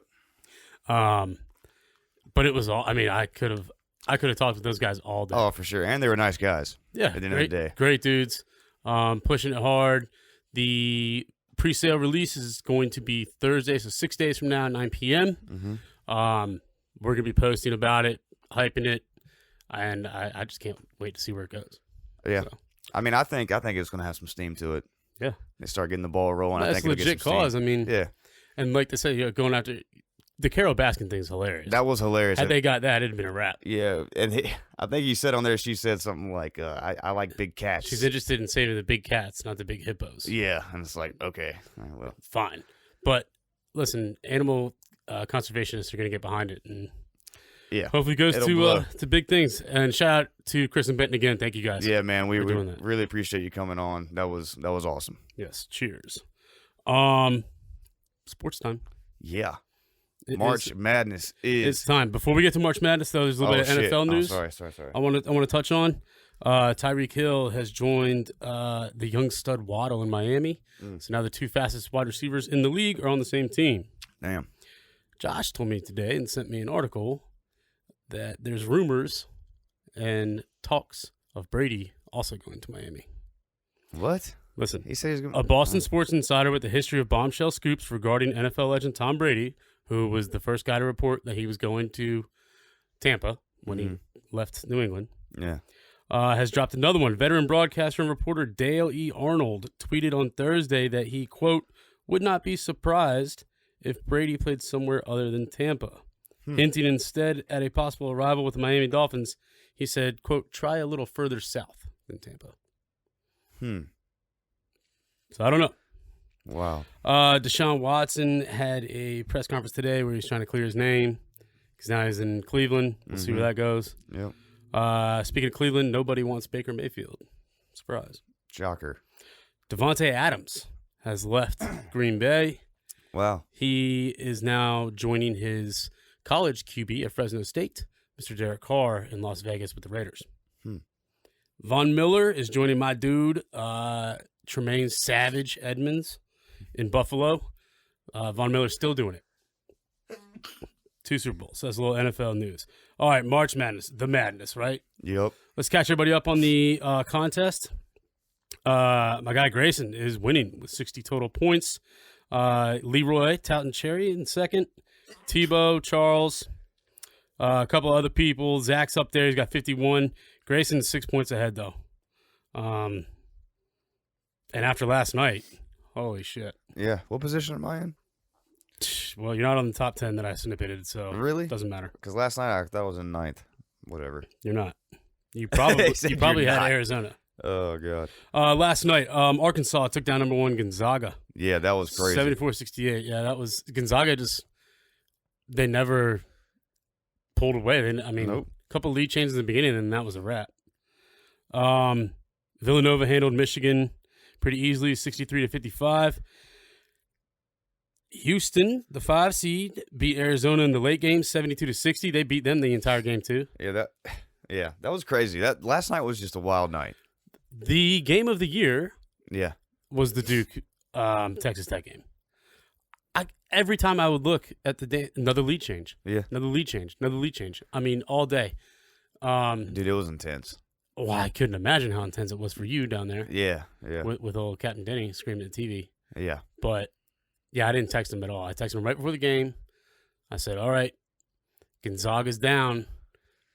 But it was all. I mean, I could have talked with those guys all day. Oh, for sure. And they were nice guys. Yeah, At the end of the day. great dudes. Pushing it hard. The pre-sale release is going to be Thursday, so 6 days from now, 9 p.m. Mm-hmm. We're gonna be posting about it, hyping it, and I just can't wait to see where it goes. Yeah. So. I mean, I think it's going to have some steam to it. Yeah. They start getting the ball rolling. I That's think it'll legit get some cause. steam. I mean, Yeah. and like they say, going after the Carol Baskin thing is hilarious. That was hilarious. Had they got that, it'd have been a wrap. Yeah. And I think you said on there, she said something like, I like big cats. She's interested in saving the big cats, not the big hippos. Yeah. And it's like, okay. Well. Fine. But listen, animal conservationists are going to get behind it. And Yeah. hopefully it goes It'll blow. to big things. And shout out to Chris and Benton again. Thank you guys. Yeah, man. We doing that. really appreciate you coming on. That was awesome. Yes. Cheers. Sports time. Yeah. It March is- Madness It's is. time. Before we get to March Madness, though, there's a little bit of shit. NFL news. Sorry. I want to touch on. Tyreek Hill has joined the young stud Waddle in Miami. So now the two fastest wide receivers in the league are on the same team. Damn. Josh told me today and sent me an article that there's rumors and talks of Brady also going to Miami. What? Listen, He said he's going to. a Boston sports insider with a history of bombshell scoops regarding NFL legend Tom Brady, who was the first guy to report that he was going to Tampa when he left New England, Yeah. has dropped another one. Veteran broadcaster and reporter Dale E. Arnold tweeted on Thursday that he, quote, would not be surprised if Brady played somewhere other than Tampa. Hinting instead at a possible arrival with the Miami Dolphins, he said, quote, try a little further south than Tampa. So I don't know. Wow. Deshaun Watson had a press conference today where he's trying to clear his name because now he's in Cleveland. We'll see where that goes. Yep. Speaking of Cleveland, nobody wants Baker Mayfield. Surprise. Shocker. Devontae Adams has left Green Bay. Wow. He is now joining his college QB at Fresno State, Mr. Derek Carr, in Las Vegas with the Raiders. Von Miller is joining my dude, Tremaine Savage Edmonds, in Buffalo. Von Miller's still doing it. 2 Super Bowls. That's a little NFL news. All right, March Madness, the madness, right? Yep. Let's catch everybody up on the contest. My guy Grayson is winning with 60 total points. Leroy, Touton Cherry in second. Tebow, Charles, a couple other people. Zach's up there. He's got 51. Grayson's 6 points ahead, though. And after last night, holy shit. Yeah. What position am I in? Well, you're not on the top 10 that I snippeted, so Really? it doesn't matter. Because last night I thought I was in 9th. Whatever. You're not. You probably Said you probably you're had not. Arizona. Oh, God. Last night, Arkansas took down number 1 Gonzaga. Yeah, that was crazy. 74-68. Yeah, that was Gonzaga. They never pulled away. Nope. A couple lead changes in the beginning, and that was a wrap. Villanova handled Michigan pretty easily, 63-55. Houston, the 5 seed, beat Arizona in the late game, 72-60. They beat them the entire game too. Yeah, that was crazy. That last night was just a wild night. The game of the year Yeah. was the Duke Texas Tech game. Every time I would look at the day, another lead change. Yeah. Another lead change. Another lead change. I mean, all day. Dude, it was intense. Well, I couldn't imagine how intense it was for you down there. Yeah. With old Captain Denny screaming at the TV. Yeah. But, yeah, I didn't text him at all. I texted him right before the game. I said, all right, Gonzaga's down.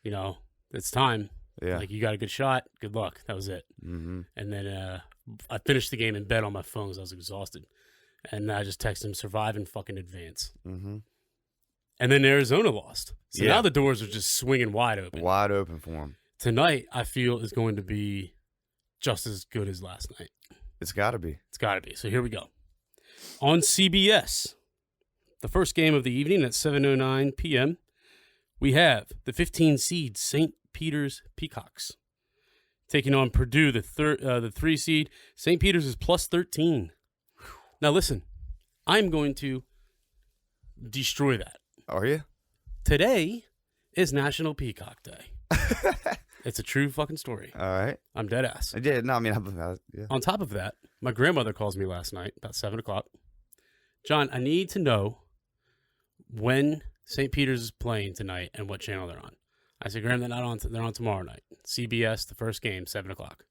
You know, it's time. Yeah. Like, you got a good shot. Good luck. That was it. Mm-hmm. And then I finished the game in bed on my phone because I was exhausted. And I just texted him, survive and fucking advance. Mm-hmm. And then Arizona lost. So Yeah. now the doors are just swinging wide open. Wide open for him. Tonight, I feel, is going to be just as good as last night. It's got to be. It's got to be. So here we go. On CBS, the first game of the evening at 7:09 p.m., we have the 15 seed St. Peter's Peacocks taking on Purdue, the 3 seed. St. Peter's is plus 13. Now listen, I'm going to destroy that. Are you? Today is National Peacock Day. It's a true fucking story. All right. I'm dead ass. Yeah, no, I mean, yeah. On top of that, my grandmother calls me last night about 7 o'clock. John, I need to know when St. Peter's is playing tonight and what channel they're on. I said, Graham, they're on tomorrow night. CBS, the first game, 7 o'clock.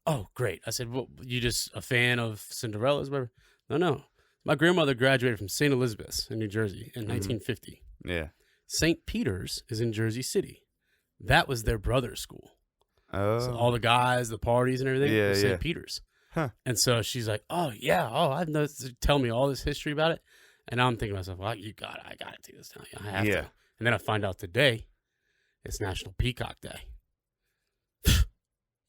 Oh, great. I said, well, you just a fan of Cinderella's? Whatever? No. My grandmother graduated from St. Elizabeth's in New Jersey in 1950. Yeah. St. Peter's is in Jersey City. That was their brother's school. Oh. So all the guys, the parties and everything was St. Peter's. Huh. And so she's like, oh, yeah. Oh, I've noticed. Tell me all this history about it. And I'm thinking to myself, well, I got to take this down. I have to. And then I find out today it's National Peacock Day.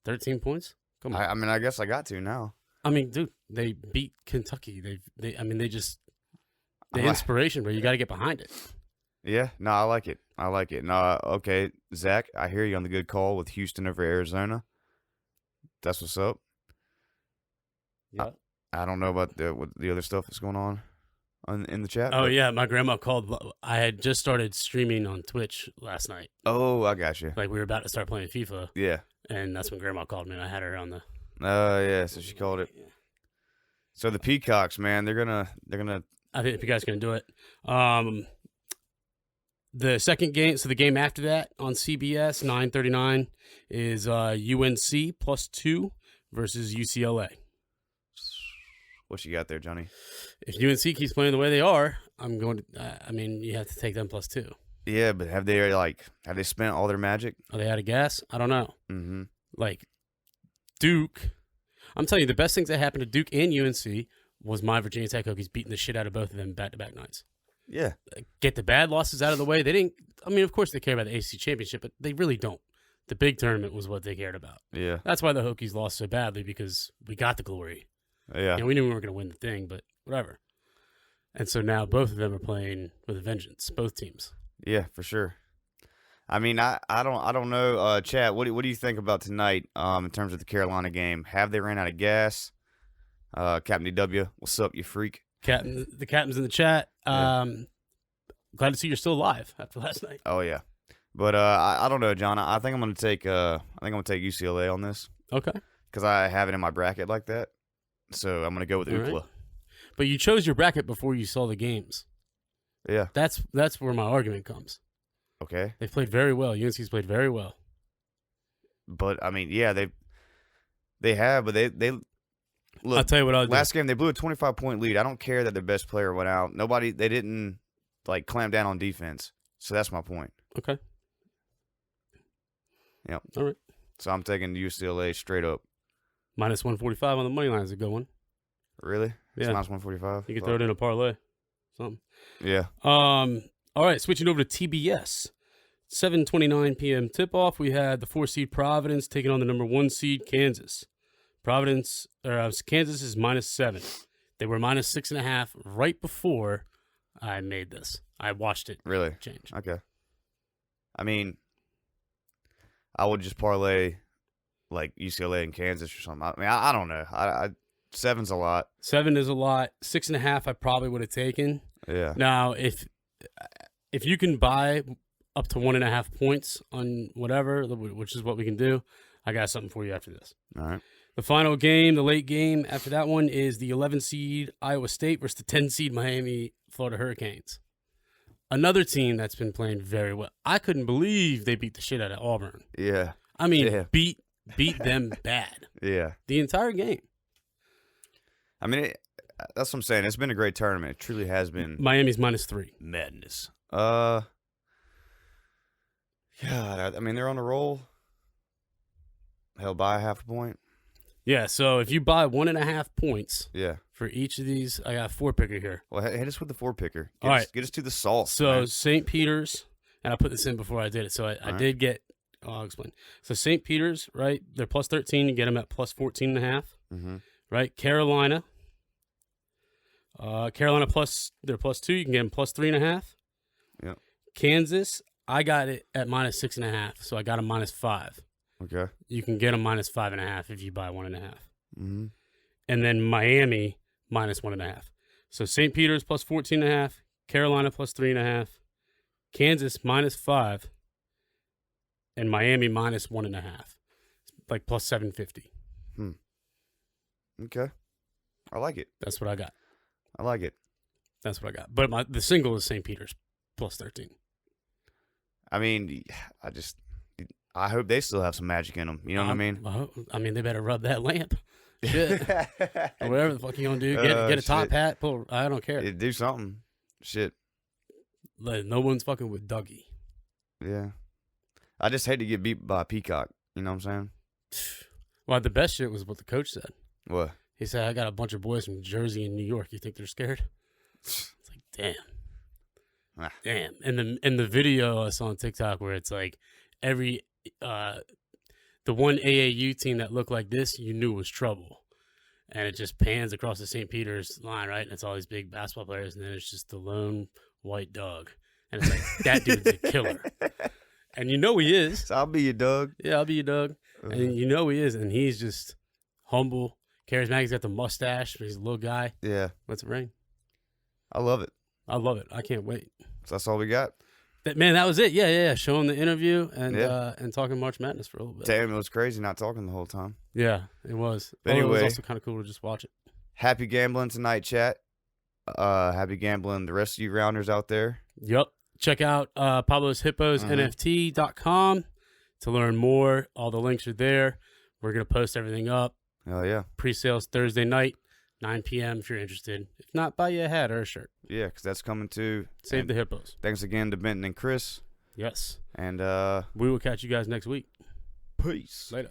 13 points? Come on. I mean, I guess I got to now. I mean, dude, they beat Kentucky. The inspiration, bro. You got to get behind it. Yeah, no, I like it. No, okay, Zach, I hear you on the good call with Houston over Arizona. That's what's up. Yeah. I don't know about the other stuff that's going on in the chat. Oh, yeah, my grandma called. I had just started streaming on Twitch last night. Oh, I got you. Like, we were about to start playing FIFA. Yeah. And that's when grandma called me, and I had her on the... Yeah, so she called it. Yeah. So the Peacocks, man, they're gonna... I think the Peacocks going to do it. The second game, so the game after that on CBS, 9:39, is UNC +2 versus UCLA. What you got there, Johnny? If UNC keeps playing the way they are, I'm going to. I mean, you have to take them +2. Yeah, but have they spent all their magic? Are they out of gas? I don't know. Mm-hmm. Like Duke, I'm telling you, the best things that happened to Duke and UNC was my Virginia Tech Hokies beating the shit out of both of them back-to-back nights. Yeah. Get the bad losses out of the way. They didn't. I mean, of course they care about the ACC championship, but they really don't. The big tournament was what they cared about. Yeah. That's why the Hokies lost so badly, because we got the glory. Yeah. We knew we weren't going to win the thing, but whatever. And so now both of them are playing with a vengeance. Both teams. Yeah, for sure. I mean, I don't know, Chad. What do you think about tonight? In terms of the Carolina game, have they ran out of gas? Captain DW, what's up, you freak? The captain's in the chat. Glad to see you're still alive after last night. Oh yeah, but I don't know, John. I think I'm gonna take UCLA on this. Okay. Because I have it in my bracket like that, so I'm gonna go with UCLA. Right. But you chose your bracket before you saw the games. Yeah. That's where my argument comes. Okay. They played very well. UNC's played very well. But I mean, yeah, they have, but they look. I'll tell you what I'll do. Last game they blew a 25-point lead. I don't care that their best player went out. They didn't clamp down on defense. So that's my point. Okay. Yep. All right. So I'm taking UCLA straight up. -145 on the money line is a good one. Really? Yeah. It's -145. You can throw it in a parlay. Something. Yeah. All right, switching over to TBS. 7:29 p.m. tip-off. We had the 4 seed Providence taking on the number 1 seed Kansas. Kansas is -7. They were -6.5 right before I made this. I watched it. Really? Change. Okay. I mean, I would just parlay like UCLA and Kansas or something. I mean, I don't know. 7's a lot. 7 is a lot. 6.5 I probably would have taken. Yeah. Now, if you can buy up to 1.5 points on whatever, which is what we can do, I got something for you after this. All right. The final game, the late game after that one, is the 11 seed Iowa State versus the 10 seed Miami Florida Hurricanes. Another team that's been playing very well. I couldn't believe they beat the shit out of Auburn. Yeah. I mean, yeah. beat them bad. Yeah. The entire game. I mean, that's what I'm saying. It's been a great tournament. It truly has been. Miami's -3. Madness. Yeah, I mean, they're on a roll. Hell, by 0.5 point. Yeah, so if you buy 1.5 points for each of these, I got a 4-picker here. Well, hit us with the 4-picker. Get us to the salt. So St. Peter's, and I put this in before I did it, so I did get, I'll explain. So St. Peter's, right, they're +13. You get them at +14.5. Mm-hmm. Right, Carolina plus, they're +2. You can get them +3.5. Yeah. Kansas, I got it at -6.5, so I got them -5. Okay. You can get them -5.5 if you buy 1.5. Mm-hmm. And then Miami -1.5. So St. Peter's plus 14.5, Carolina plus 3.5, Kansas -5, and Miami -1.5. Like plus 750. Okay. I like it. That's what I got. I like it. That's what I got. But the single is St. Peter's plus 13. I mean, I hope they still have some magic in them. You know what I mean? I mean, they better rub that lamp. Shit. Or whatever the fuck you gonna do. Get a top hat. I don't care. Do something. Shit. Like, no one's fucking with Dougie. Yeah. I just hate to get beat by a peacock. You know what I'm saying? Well, the best shit was what the coach said. What? He said, I got a bunch of boys from Jersey and New York. You think they're scared? It's like, damn. Ah. Damn. And the video I saw on TikTok where it's like every the one AAU team that looked like this, you knew was trouble. And it just pans across the St. Peter's line, right? And it's all these big basketball players, and then it's just the lone white dog. And it's like, that dude's a killer. And you know he is. So I'll be your dog. Yeah, I'll be your dog. And you know he is. And he's just humble, charismatic. He's got the mustache. He's a little guy. Yeah. Let's ring. I love it. I love it. I can't wait. So that's all we got. That was it. Yeah. Showing the interview and talking March Madness for a little bit. Damn, it was crazy not talking the whole time. Yeah, it was. But It was anyway, also kind of cool to just watch it. happy gambling tonight, chat. Happy gambling, the rest of you rounders out there. Yep. Check out Pablos Hippos NFT.com to learn more. All the links are there. We're going to post everything up. Oh, yeah. Pre-sales Thursday night, 9 p.m. if you're interested. If not, buy you a hat or a shirt. Yeah, because that's coming too. Save And the hippos. Thanks again to Benton and Chris. Yes. And We will catch you guys next week. peace. Later.